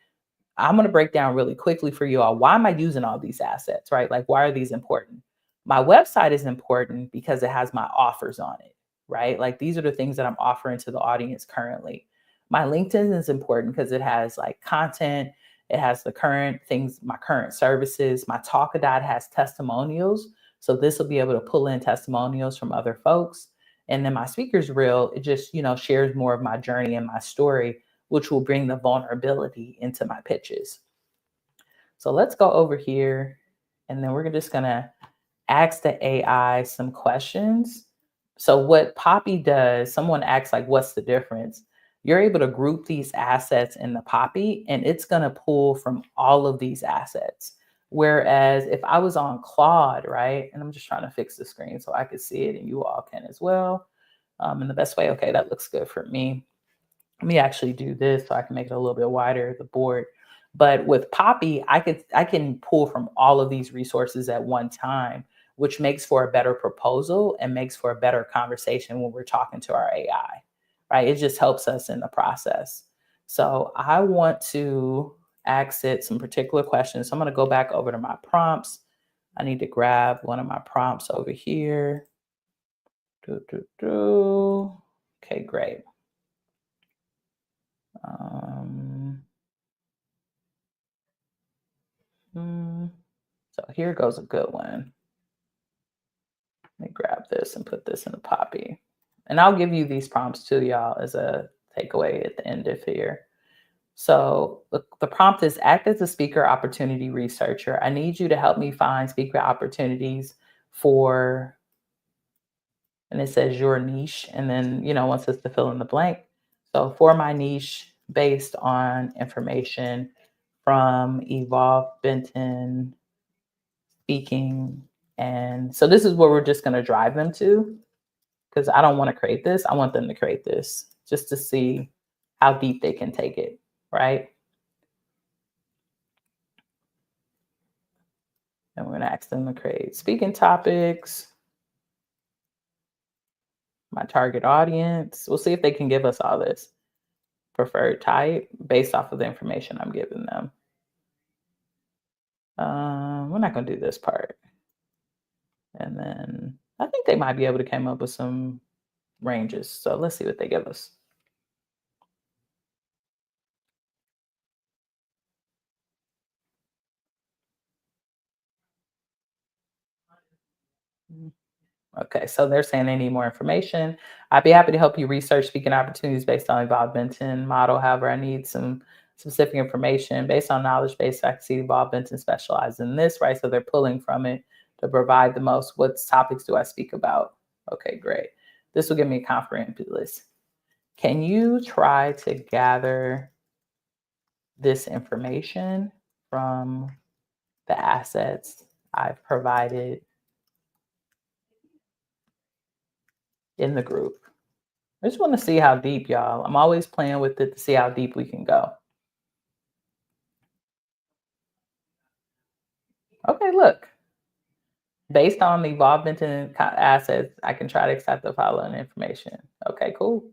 I'm going to break down really quickly for you all. Why am I using all these assets, right? Like, why are these important? My website is important because it has my offers on it, right? Like, these are the things that I'm offering to the audience currently. My LinkedIn is important because it has like content. It has the current things, my current services. My Talkadot has testimonials. So this will be able to pull in testimonials from other folks. And then my speakers reel, it just, you know, shares more of my journey and my story, which will bring the vulnerability into my pitches. So let's go over here and then we're just gonna ask the AI some questions. So what Poppy does, someone asks like, what's the difference? You're able to group these assets in the Poppy and it's gonna pull from all of these assets. Whereas if I was on Claude, right? And I'm just trying to fix the screen so I could see it and you all can as well. in the best way. Okay, that looks good for me. Let me actually do this so I can make it a little bit wider, the board. But with Poppy, I can pull from all of these resources at one time, which makes for a better proposal and makes for a better conversation when we're talking to our AI, right? It just helps us in the process. So I want to ask it some particular questions. So I'm going to go back over to my prompts. I need to grab one of my prompts over here. Do, do, do. Okay, great. Um, hmm. So here goes a good one. Let me grab this and put this in the Poppy. And I'll give you these prompts too, y'all, as a takeaway at the end of here. So the prompt is act as a speaker opportunity researcher. I need you to help me find speaker opportunities for, and it says your niche. And then, wants us to fill in the blank. So for my niche, based on information from Evolve Benton speaking. And so this is where we're just going to drive them to, because I don't want to create this. I want them to create this just to see how deep they can take it, right? And we're going to ask them to create speaking topics, my target audience. We'll see if they can give us all this preferred type based off of the information I'm giving them. We're not going to do this part. And then I think they might be able to come up with some ranges. So let's see what they give us. Okay, so they're saying they need more information. I'd be happy to help you research speaking opportunities based on Evolve Benton model. However, I need some specific information based on knowledge base. I can see Evolve Benton specialized in this, right? So they're pulling from it to provide the most. What topics do I speak about? Okay, great. This will give me a comprehensive list. Can you try to gather this information from the assets I've provided in the group? I just want to see how deep, y'all. I'm always playing with it to see how deep we can go. Okay, look. Based on the involvement in assets, I can try to accept the following information. Okay, cool.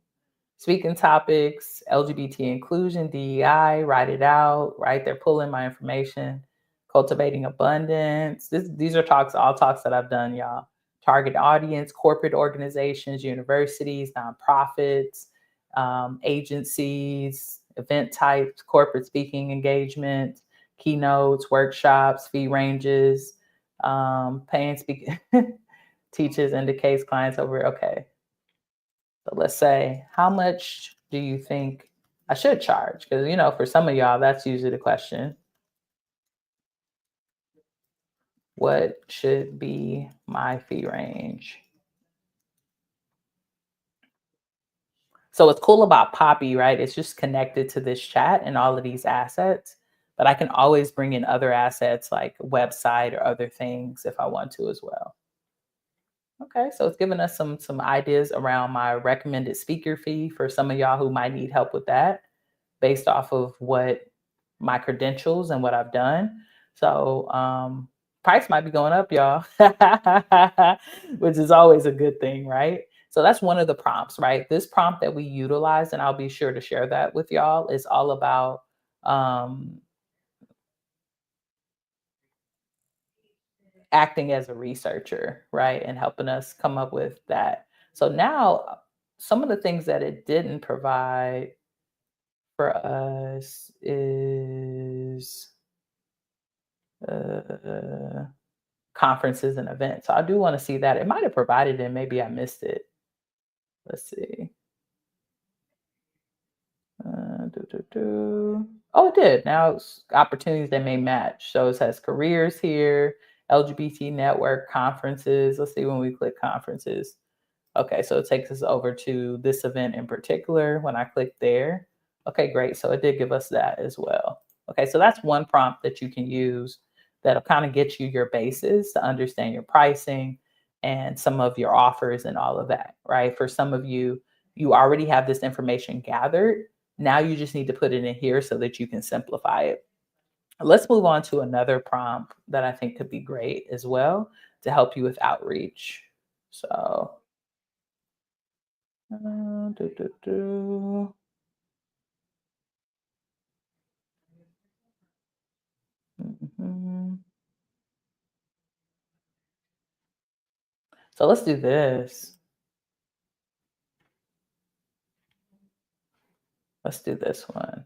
Speaking topics, LGBT inclusion, DEI, write it out, right? They're pulling my information. Cultivating abundance. These are all talks that I've done, y'all. Target audience, corporate organizations, universities, nonprofits, agencies, event types, corporate speaking engagement, keynotes, workshops, fee ranges, paying speaking teaches indicates clients over. Okay, so let's say, how much do you think I should charge? Because, for some of y'all, that's usually the question. What should be my fee range? So what's cool about Poppy, right? It's just connected to this chat and all of these assets, but I can always bring in other assets like website or other things if I want to as well. Okay, so it's giving us some ideas around my recommended speaker fee for some of y'all who might need help with that, based off of what my credentials and what I've done. So price might be going up, y'all, which is always a good thing, right? So that's one of the prompts, right? This prompt that we utilize, and I'll be sure to share that with y'all, is all about acting as a researcher, right? And helping us come up with that. So now, some of the things that it didn't provide for us is uh, conferences and events. So I do want to see that. It might have provided it, maybe I missed it. Let's see. Oh, it did. Now it's opportunities that may match. So it says careers here, LGBT network, conferences. Let's see when we click conferences. Okay, so it takes us over to this event in particular when I click there. Okay, great. So it did give us that as well. Okay, so that's one prompt that you can use that'll kind of get you your basis to understand your pricing and some of your offers and all of that, right? For some of you, you already have this information gathered. Now you just need to put it in here so that you can simplify it. Let's move on to another prompt that I think could be great as well to help you with outreach. So, do, do, do. Mhm. So let's do this. Let's do this one.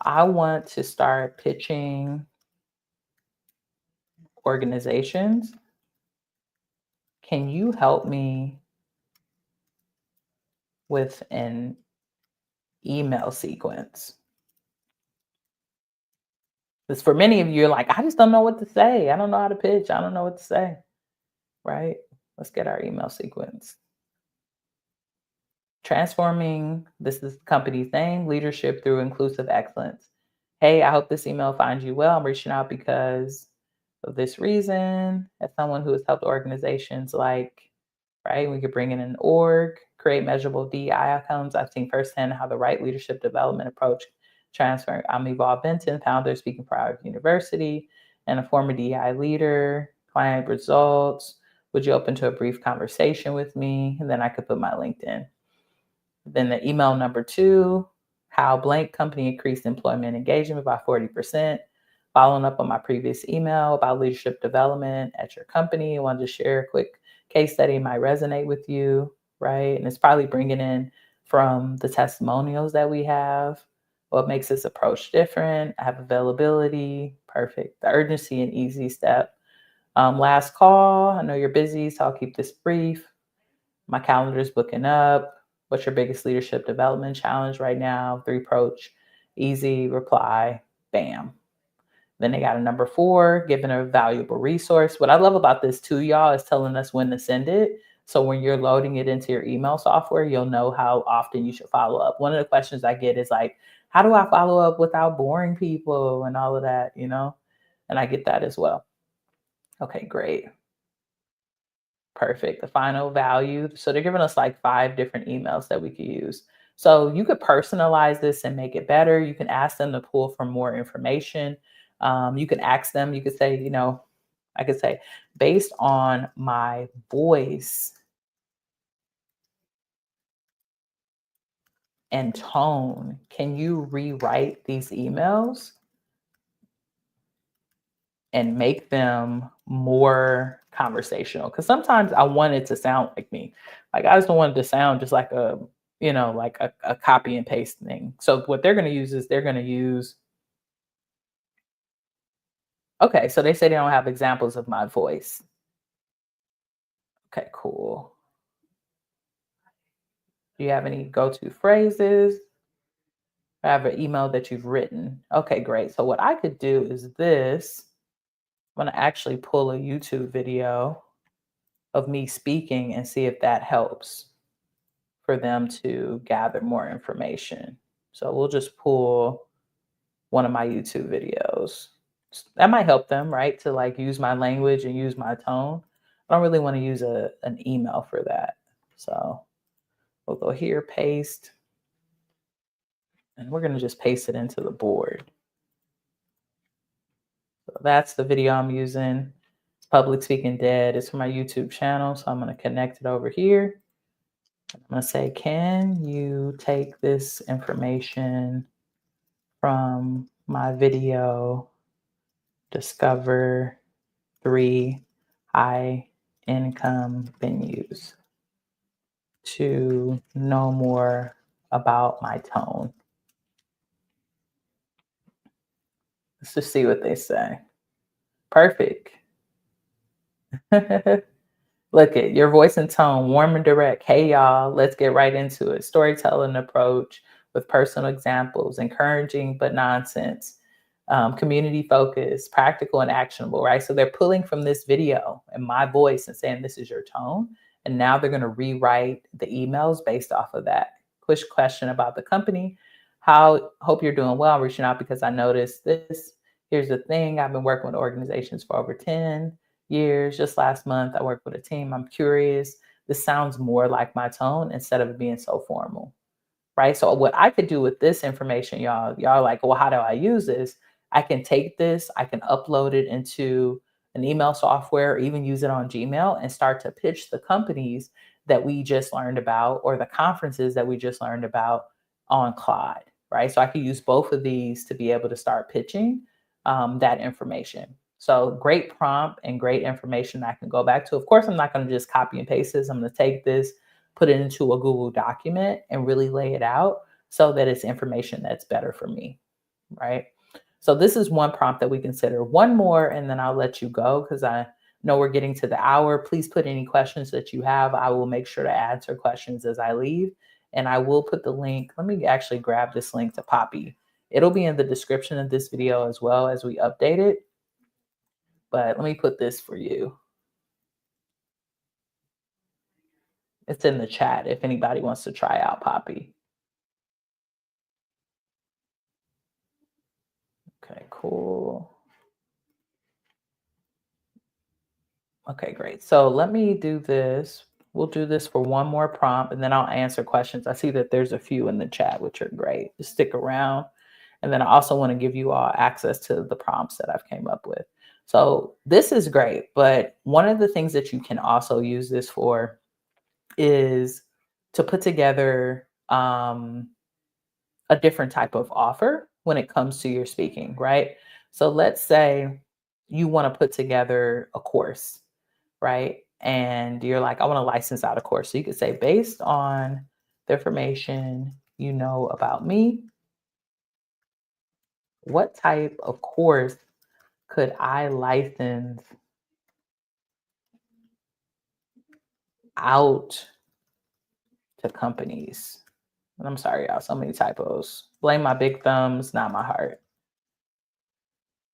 I want to start pitching organizations. Can you help me with an email sequence? Because for many of you, you're like, I just don't know what to say. I don't know how to pitch. I don't know what to say. Right? Let's get our email sequence. Transforming, this is the company's name, leadership through inclusive excellence. Hey, I hope this email finds you well. I'm reaching out because of this reason. As someone who has helped organizations like, right, we could bring in an org, create measurable DEI outcomes. I've seen firsthand how the right leadership development approach transfer. I'm Evolve Benton, founder, speaking for our university, and a former DEI leader. Client results. Would you open to a brief conversation with me? And then I could put my LinkedIn. Then the email number two, how blank company increased employment engagement by 40%. Following up on my previous email about leadership development at your company, I wanted to share a quick case study might resonate with you, right? And it's probably bringing in from the testimonials that we have. What makes this approach different? I have availability, perfect. The urgency and easy step. Last call. I know you're busy, so I'll keep this brief. My calendar is booking up. What's your biggest leadership development challenge right now? Three approach, easy reply, bam. Then they got a number four, giving a valuable resource. What I love about this too, y'all, is telling us when to send it. So when you're loading it into your email software, you'll know how often you should follow up. One of the questions I get is like, how do I follow up without boring people and all of that, you know? And I get that as well. Okay, great. Perfect. The final value. So they're giving us like five different emails that we could use. So you could personalize this and make it better. You can ask them to pull from more information. You can ask them, you could say, I could say, based on my voice and tone, can you rewrite these emails and make them more conversational? Because sometimes I want it to sound like me. Like I just don't want it to sound just like a copy and paste thing. So what they're going to use is they're going to use. Okay, so they say they don't have examples of my voice. Okay, cool. Do you have any go-to phrases? I have an email that you've written. Okay, great. So what I could do is this. I'm going to actually pull a YouTube video of me speaking and see if that helps for them to gather more information. So we'll just pull one of my YouTube videos. That might help them, right? To like use my language and use my tone. I don't really want to use an email for that. So we'll go here, paste, and we're going to just paste it into the board. So that's the video I'm using. It's Public Speaking Dead. It's for my YouTube channel. So I'm going to connect it over here. I'm going to say, can you take this information from my video, discover 3 high income venues to know more about my tone? Let's just see what they say. Perfect. Look at your voice and tone, warm and direct. Hey, y'all, let's get right into it. Storytelling approach with personal examples, encouraging but nonsense, community focused, practical and actionable, right? So they're pulling from this video and my voice and saying, this is your tone. And now they're going to rewrite the emails based off of that. Push question about the company. Hope you're doing well. I'm reaching out because I noticed this. Here's the thing. I've been working with organizations for over 10 years. Just last month, I worked with a team. I'm curious. This sounds more like my tone instead of being so formal, right? So what I could do with this information, y'all are like, well, how do I use this? I can take this, I can upload it into an email software, or even use it on Gmail and start to pitch the companies that we just learned about or the conferences that we just learned about on Clyde, right? So I could use both of these to be able to start pitching that information. So great prompt and great information I can go back to. Of course, I'm not going to just copy and paste this. I'm going to take this, put it into a Google document and really lay it out so that it's information that's better for me, right? So this is one prompt that we consider. One more, and then I'll let you go because I know we're getting to the hour. Please put any questions that you have. I will make sure to answer questions as I leave. And I will put the link. Let me actually grab this link to Poppy. It'll be in the description of this video as well as we update it. But let me put this for you. It's in the chat if anybody wants to try out Poppy. Okay, cool. Okay, great. So let me do this. We'll do this for one more prompt and then I'll answer questions. I see that there's a few in the chat, which are great. Just stick around. And then I also want to give you all access to the prompts that I've came up with. So this is great, but one of the things that you can also use this for is to put together a different type of offer when it comes to your speaking, right? So let's say you want to put together a course, right? And you're like, I want to license out a course. So you could say, based on the information you know about me, what type of course could I license out to companies? And I'm sorry, y'all, so many typos. Blame my big thumbs, not my heart.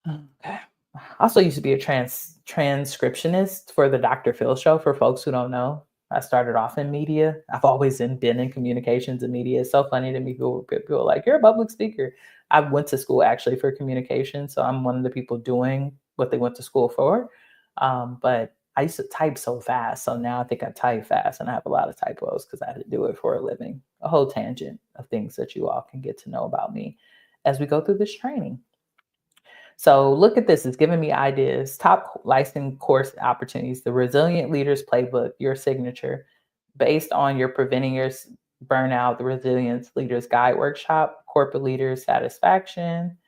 Okay. I also used to be a transcriptionist for the Dr. Phil show. For folks who don't know, I started off in media. I've always been in communications and media. It's so funny to me. People are like, you're a public speaker. I went to school actually for communication. So I'm one of the people doing what they went to school for. But I used to type so fast. So now I think I type fast and I have a lot of typos because I had to do it for a living. A whole tangent of things that you all can get to know about me as we go through this training. So look at this. It's giving me ideas. Top licensing course opportunities. The Resilient Leaders Playbook, your signature, based on your Preventing Your Burnout, the Resilience Leaders Guide Workshop, Corporate Leaders Satisfaction,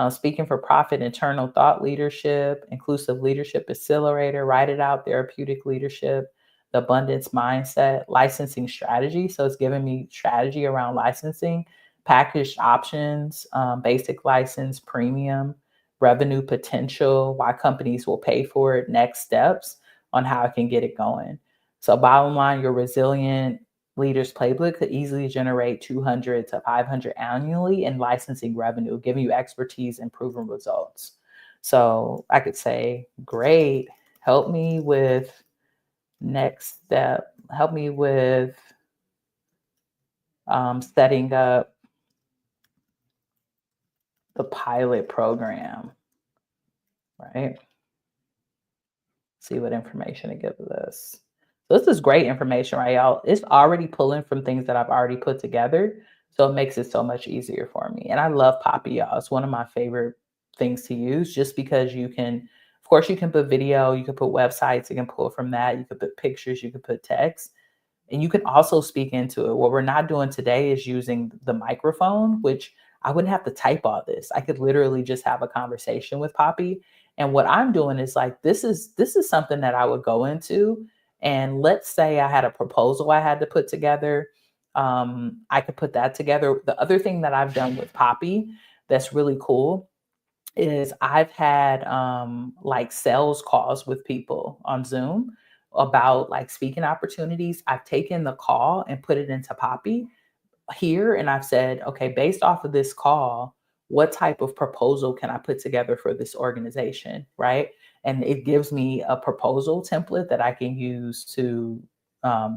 Speaking for Profit, Internal Thought Leadership, Inclusive Leadership Accelerator, Write It Out, Therapeutic Leadership, the Abundance Mindset, Licensing Strategy. So it's giving me strategy around licensing, packaged options, basic license, premium, revenue potential, why companies will pay for it, next steps on how I can get it going. So bottom line, your Resilient Leaders Playbook could easily generate 200 to 500 annually in licensing revenue, giving you expertise and proven results. So I could say, great, help me with next step, help me with setting up the pilot program, right? See what information it gives us. So this is great information, right, y'all? It's already pulling from things that I've already put together. So it makes it so much easier for me. And I love Poppy, y'all. It's one of my favorite things to use just because you can, of course, you can put video, you can put websites, you can pull from that, you can put pictures, you can put text. And you can also speak into it. What we're not doing today is using the microphone, which I wouldn't have to type all this. I could literally just have a conversation with Poppy. And what I'm doing is like, this is something that I would go into. And let's say I had a proposal I had to put together. I could put that together. The other thing that I've done with Poppy that's really cool is I've had like sales calls with people on Zoom about like speaking opportunities. I've taken the call and put it into Poppy here and I've said, okay, based off of this call, what type of proposal can I put together for this organization, right? And it gives me a proposal template that I can use to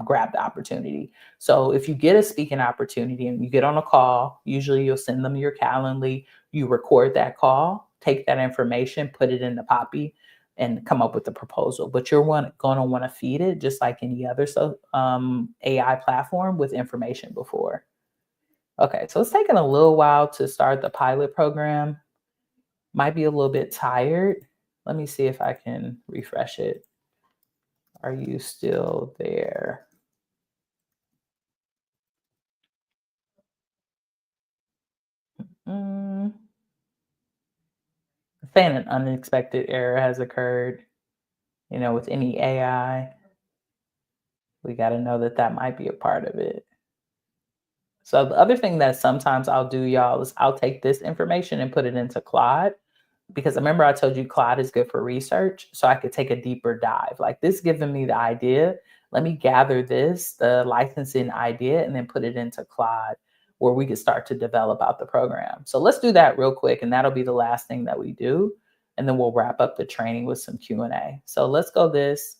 grab the opportunity. So if you get a speaking opportunity and you get on a call, usually you'll send them your Calendly, you record that call, take that information, put it in the Poppy. and come up with the proposal. But you're going to want to feed it just like any other AI platform with information before. Okay, so it's taking a little while to start the pilot program. Might be a little bit tired. Let me see if I can refresh it. Are you still there? Mm, saying an unexpected error has occurred. With any AI, we got to know that that might be a part of it. So the other thing that sometimes I'll do, y'all, is I'll take this information and put it into Claude, because remember I told you Claude is good for research, so I could take a deeper dive. Like this giving me the idea, let me gather this, the licensing idea, and then put it into Claude where we could start to develop out the program. So let's do that real quick, and that'll be the last thing that we do, and then we'll wrap up the training with some Q&A. So let's go this,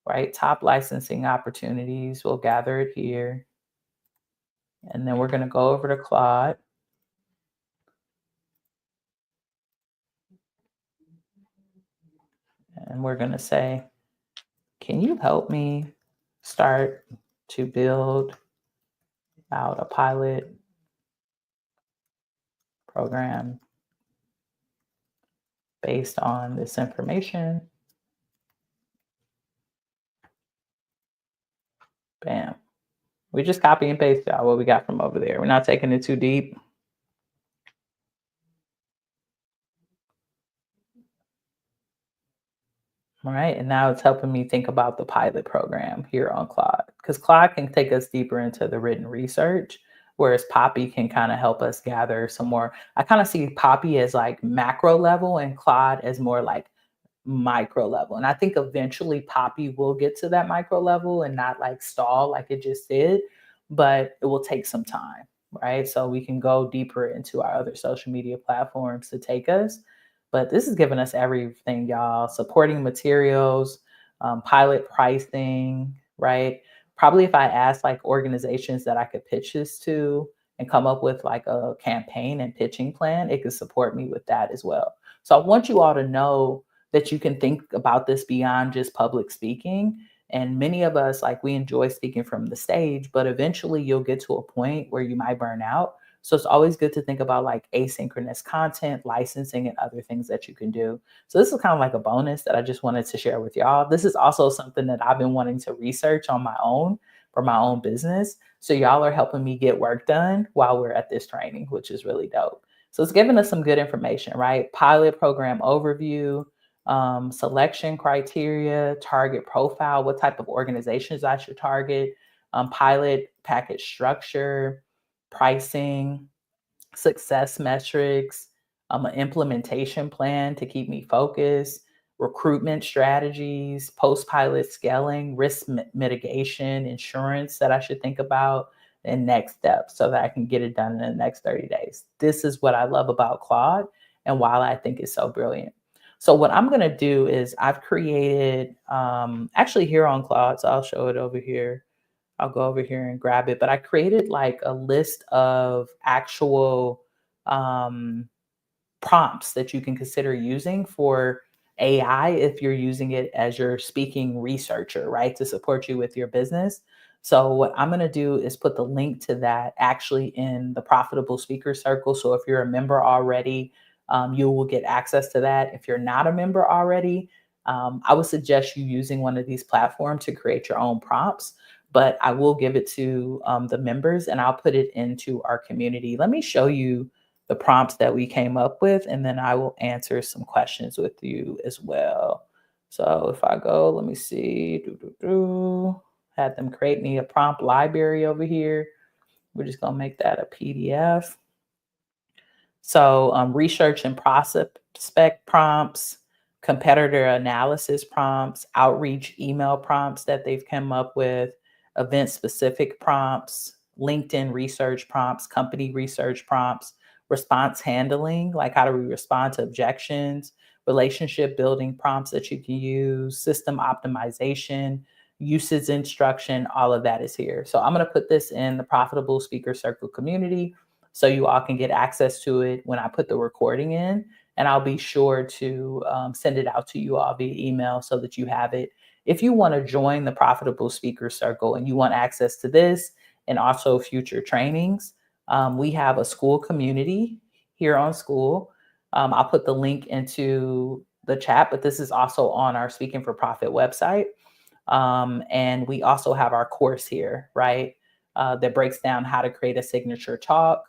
right? Top licensing opportunities. We'll gather it here. And then we're going to go over to Claude. And we're going to say, can you help me start to build out a pilot program based on this information? Bam. We just copy and paste out what we got from over there. We're not taking it too deep. All right. And now it's helping me think about the pilot program here on Claude, because Claude can take us deeper into the written research, whereas Poppy can kind of help us gather some more. I kind of see Poppy as like macro level and Claude as more like micro level. And I think eventually Poppy will get to that micro level and not like stall like it just did, but it will take some time, right? So we can go deeper into our other social media platforms to take us. But this is giving us everything, y'all. Supporting materials, pilot pricing, right? Probably if I asked like organizations that I could pitch this to and come up with like a campaign and pitching plan, it could support me with that as well. So I want you all to know that you can think about this beyond just public speaking. And many of us, like, we enjoy speaking from the stage, but eventually you'll get to a point where you might burn out. So it's always good to think about like asynchronous content, licensing, and other things that you can do. So this is kind of like a bonus that I just wanted to share with y'all. This is also something that I've been wanting to research on my own for my own business. So y'all are helping me get work done while we're at this training, which is really dope. So it's giving us some good information, right? Pilot program overview, selection criteria, target profile, what type of organizations I should target, pilot package structure, pricing, success metrics, an implementation plan to keep me focused, recruitment strategies, post pilot scaling, risk mitigation, insurance that I should think about, and next steps so that I can get it done in the next 30 days. This is what I love about Claude and why I think it's so brilliant. So what I'm going to do is I've created actually here on Claude, so I'll show it over here. I'll go over here and grab it. But I created like a list of actual um, prompts that you can consider using for AI if you're using it as your speaking researcher, right, to support you with your business. So, what I'm going to do is put the link to that actually in the Profitable Speaker Circle. So, if you're a member already, you will get access to that. If you're not a member already, I would suggest you using one of these platforms to create your own prompts. But I will give it to the members and I'll put it into our community. Let me show you the prompts that we came up with, and then I will answer some questions with you as well. So if I go, let me see, had them create me a prompt library over here. We're just gonna make that a PDF. So research and prospect prompts, competitor analysis prompts, outreach email prompts that they've come up with, event specific prompts, LinkedIn research prompts, company research prompts, response handling, like how do we respond to objections, relationship building prompts that you can use, system optimization, usage instruction, all of that is here. So I'm going to put this in the Profitable Speaker Circle community so you all can get access to it when I put the recording in. and I'll be sure to send it out to you all via email so that you have it. If you want to join the Profitable Speaker Circle and you want access to this and also future trainings, we have a school community here on school. I'll put the link into the chat, but this is also on our Speaking for Profit website. And we also have our course here, right? That breaks down how to create a signature talk.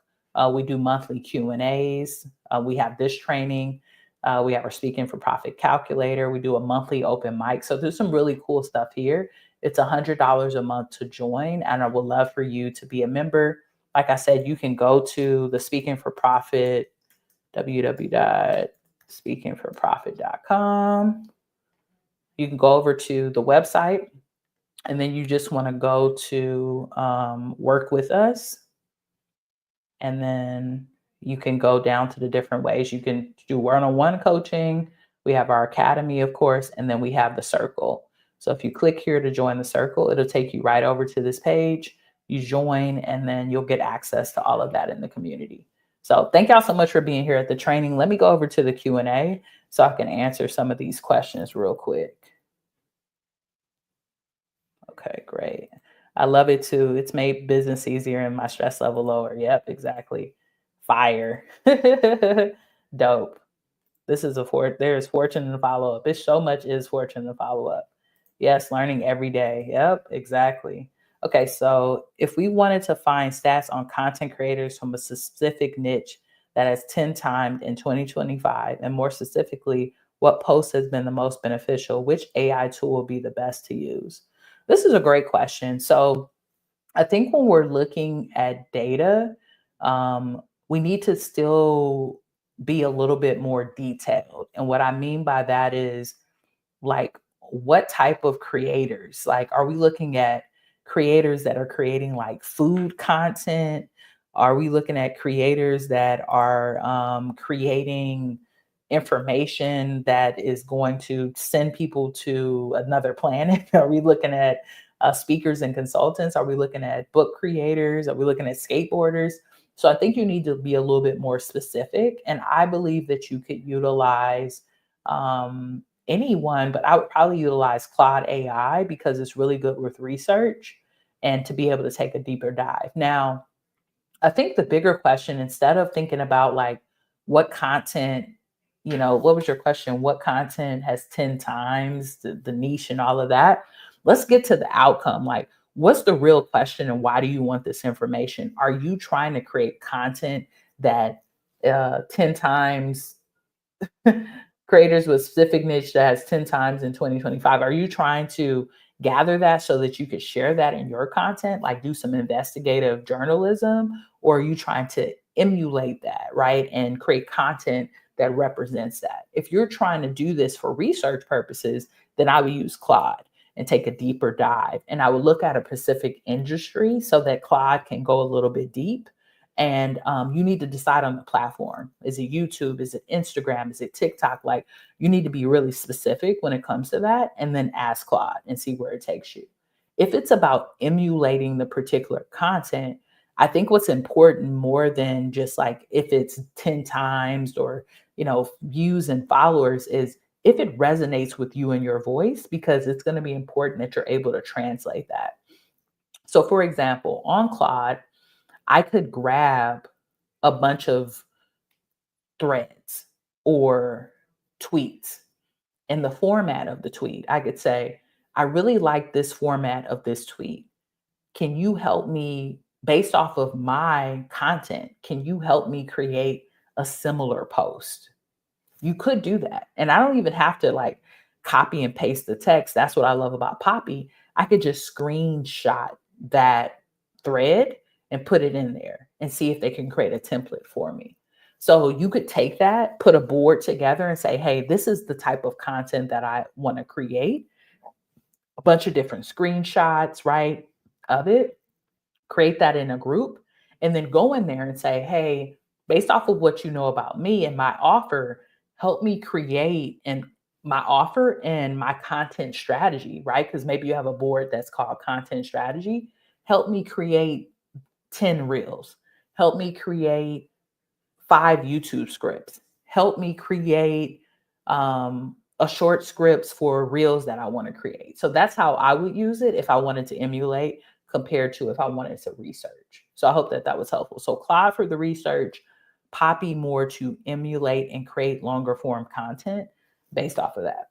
We do monthly Q&As. We have this training. We have our Speaking for Profit calculator. We do a monthly open mic. So there's some really cool stuff here. It's $100 a month to join, and I would love for you to be a member. Like I said, you can go to the Speaking for Profit, www.speakingforprofit.com. You can go over to the website, and then you just want to go to work with us. And then you can go down to the different ways. You can do one-on-one coaching. We have our academy, of course, and then we have the circle. So if you click here to join the circle, it'll take you right over to this page. You join, and then you'll get access to all of that in the community. So thank y'all so much for being here at the training. Let me go over to the Q&A so I can answer some of these questions real quick. Okay, great. I love it too. It's made business easier and my stress level lower. Yep, exactly. Fire. Dope. This is there is fortune in the follow up. It's so much is fortune in the follow up. Yes, learning every day. Yep, exactly. Okay, so if we wanted to find stats on content creators from a specific niche that has 10 times in 2025, and more specifically, what post has been the most beneficial, which AI tool will be the best to use? This is a great question. So I think when we're looking at data, we need to still be a little bit more detailed. And what I mean by that is, like, what type of creators? Like, are we looking at creators that are creating like food content? Are we looking at creators that are creating information that is going to send people to another planet? Are we looking at speakers and consultants? Are we looking at book creators? Are we looking at skateboarders? So I think you need to be a little bit more specific. And I believe that you could utilize anyone, but I would probably utilize Claude AI because it's really good with research and to be able to take a deeper dive. Now, I think the bigger question, instead of thinking about like what content, what was your question? What content has 10 times the niche and all of that? Let's get to the outcome. Like, what's the real question and why do you want this information? Are you trying to create content that 10 times creators with specific niche that has 10 times in 2025? Are you trying to gather that so that you could share that in your content, like do some investigative journalism? Or are you trying to emulate that, right? And create content that represents that? If you're trying to do this for research purposes, then I would use Claude and take a deeper dive. And I would look at a specific industry so that Claude can go a little bit deep. And you need to decide on the platform. Is it YouTube? Is it Instagram? Is it TikTok? Like, you need to be really specific when it comes to that, and then ask Claude and see where it takes you. If it's about emulating the particular content, I think what's important more than just like if it's 10 times or, views and followers is if it resonates with you and your voice, because it's going to be important that you're able to translate that. So for example, on Claude, I could grab a bunch of threads or tweets. In the format of the tweet, I could say, I really like this format of this tweet. Can you help me, based off of my content, can you help me create a similar post? You could do that. And I don't even have to like copy and paste the text. That's what I love about Poppy. I could just screenshot that thread and put it in there and see if they can create a template for me. So you could take that, put a board together and say, hey, this is the type of content that I want to create. A bunch of different screenshots, right, of it. Create that in a group and then go in there and say, hey, based off of what you know about me and my offer, help me create my offer and my content strategy, right? Because maybe you have a board that's called content strategy. Help me create 10 reels. Help me create 5 YouTube scripts. help me create a short scripts for reels that I want to create. So that's how I would use it if I wanted to emulate compared to if I wanted to research. So I hope that that was helpful. So Claude for the research, Poppy more to emulate and create longer form content based off of that.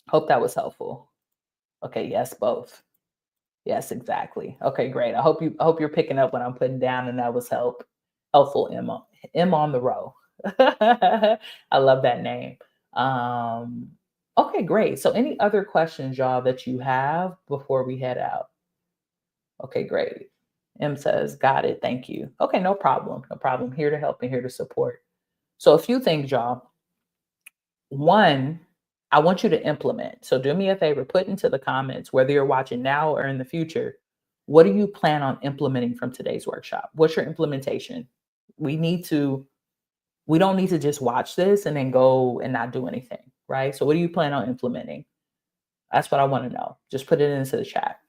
Hope that was helpful. Okay, yes, both. Yes, exactly. Okay, great. I hope you're picking up what I'm putting down and that was helpful M on the row. I love that name. Um okay, great. So any other questions y'all that you have before we head out? Okay, great. M says, "Got it. Thank you." Okay, no problem. No problem. Here to help and here to support. So a few things, y'all. One, I want you to implement. So do me a favor, put into the comments, whether you're watching now or in the future, what do you plan on implementing from today's workshop? What's your implementation? We need to, we don't need to just watch this and then go and not do anything, right? So what do you plan on implementing? That's what I want to know. Just put it into the chat.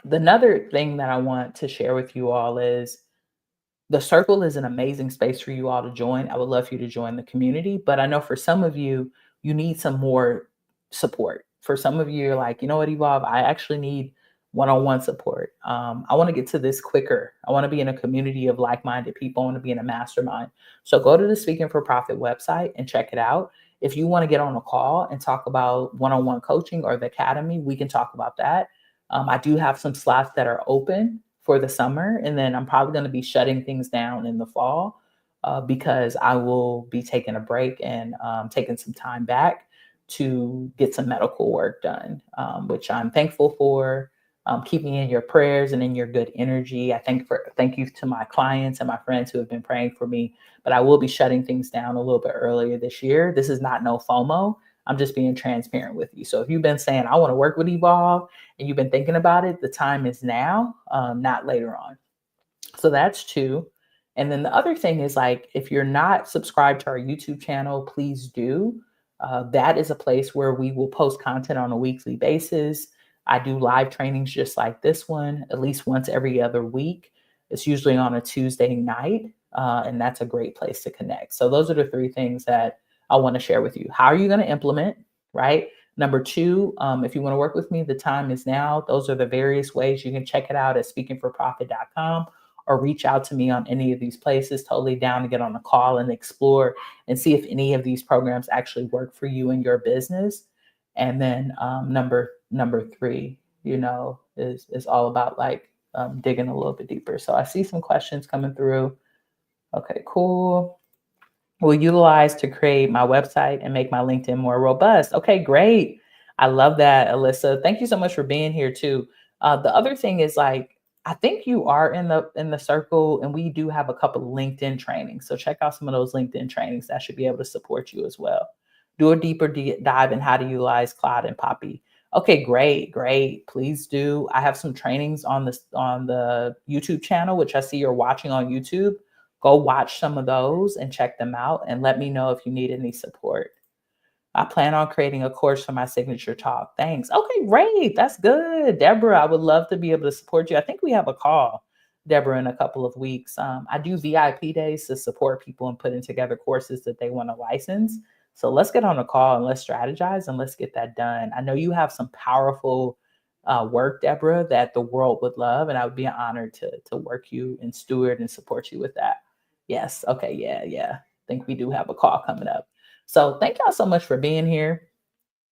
The another thing that I want to share with you all is the circle is an amazing space for you all to join. I would love for you to join the community, but I know for some of you, you need some more support. For some of you, you're like, you know what, Evolve, I actually need one-on-one support. I want to get to this quicker. I want to be in a community of like-minded people. I want to be in a mastermind. So go to the Speaking for Profit website and check it out. If you want to get on a call and talk about one-on-one coaching or the academy, we can talk about that. I do have some slots that are open for the summer, and then I'm probably going to be shutting things down in the fall because I will be taking a break and taking some time back to get some medical work done, which I'm thankful for. Keep me in your prayers and in your good energy. Thank you to my clients and my friends who have been praying for me. But I will be shutting things down a little bit earlier this year. This is not no FOMO. I'm just being transparent with you. So if you've been saying I want to work with Evolve and you've been thinking about it, the time is now, not later on. So that's two. And then the other thing is like, if you're not subscribed to our YouTube channel, please do. That is a place where we will post content on a weekly basis. I do live trainings just like this one, at least once every other week. It's usually on a Tuesday night, and that's a great place to connect. So those are the three things that I want to share with you. How are you going to implement, right? Number two, if you want to work with me, the time is now. Those are the various ways you can check it out at speakingforprofit.com or reach out to me on any of these places. Totally down to get on a call and explore and see if any of these programs actually work for you and your business. And then number three, is all about like digging a little bit deeper. So I see some questions coming through. Okay, cool. Will utilize to create my website and make my LinkedIn more robust. Okay, great. I love that, Alyssa. Thank you so much for being here too. The other thing is like, I think you are in the circle, and we do have a couple of LinkedIn trainings. So check out some of those LinkedIn trainings that should be able to support you as well. Do a deeper dive in how to utilize Cloud and Poppy. Okay, great, great. Please do. I have some trainings on the YouTube channel, which I see you're watching on YouTube. Go watch some of those and check them out and let me know if you need any support. I plan on creating a course for my signature talk. Thanks. Okay, great. That's good. Deborah, I would love to be able to support you. I think we have a call, Deborah, in a couple of weeks. I do VIP days to support people in putting together courses that they want to license. So let's get on a call and let's strategize and let's get that done. I know you have some powerful work, Deborah, that the world would love, and I would be honored to work you and steward and support you with that. Yes. Okay. Yeah. Yeah. I think we do have a call coming up. So thank y'all so much for being here.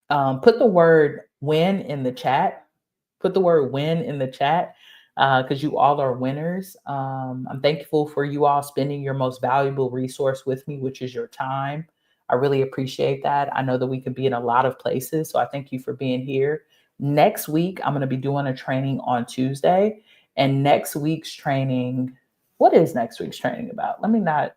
Put the word win in the chat. Put the word win in the chat because you all are winners. I'm thankful for you all spending your most valuable resource with me, which is your time. I really appreciate that. I know that we could be in a lot of places. So I thank you for being here. Next week, I'm going to be doing a training on Tuesday. And next week's training, what is next week's training about? Let me not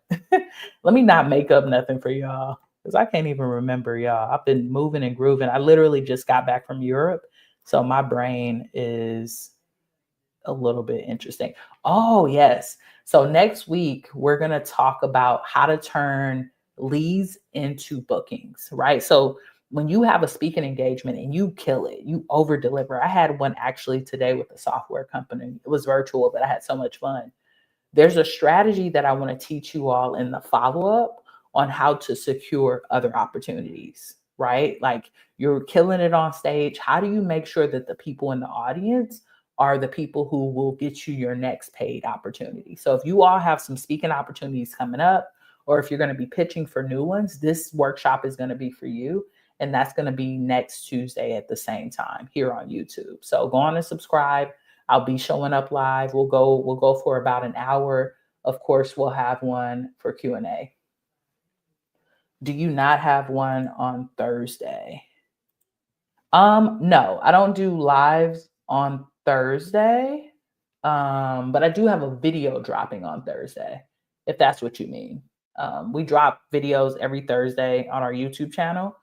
let me not make up nothing for y'all because I can't even remember, y'all. I've been moving and grooving. I literally just got back from Europe. So my brain is a little bit interesting. Oh, yes. So next week, we're going to talk about how to turn leads into bookings, right? So when you have a speaking engagement and you kill it, you over deliver. I had one actually today with a software company. It was virtual, but I had so much fun. There's a strategy that I want to teach you all in the follow-up on how to secure other opportunities, right? Like you're killing it on stage. How do you make sure that the people in the audience are the people who will get you your next paid opportunity? So if you all have some speaking opportunities coming up, or if you're going to be pitching for new ones, this workshop is going to be for you. And that's going to be next Tuesday at the same time here on YouTube. So go on and subscribe. I'll be showing up live. We'll go for about an hour. Of course, we'll have one for Q&A. Do you not have one on Thursday? No, I don't do lives on Thursday. But I do have a video dropping on Thursday, if that's what you mean. We drop videos every Thursday on our YouTube channel.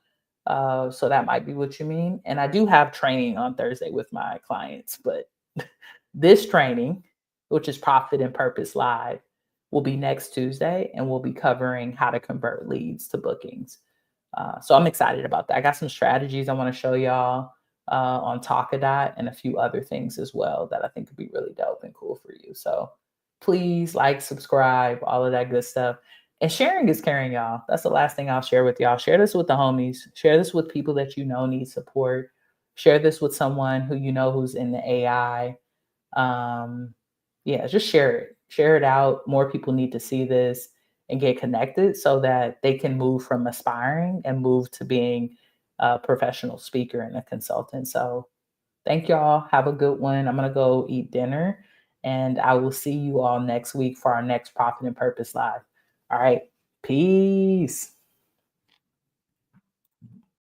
So that might be what you mean. And I do have training on Thursday with my clients, but this training, which is Profit and Purpose Live, will be next Tuesday, and we'll be covering how to convert leads to bookings. So I'm excited about that. I got some strategies I want to show y'all on Talkadot and a few other things as well that I think would be really dope and cool for you. So please like, subscribe, all of that good stuff. And sharing is caring, y'all. That's the last thing I'll share with y'all. Share this with the homies. Share this with people that you know need support. Share this with someone who you know who's in the AI. Yeah, just share it. Share it out. More people need to see this and get connected so that they can move from aspiring and move to being a professional speaker and a consultant. So thank y'all. Have a good one. I'm going to go eat dinner, and I will see you all next week for our next Profit and Purpose Live. All right. Peace.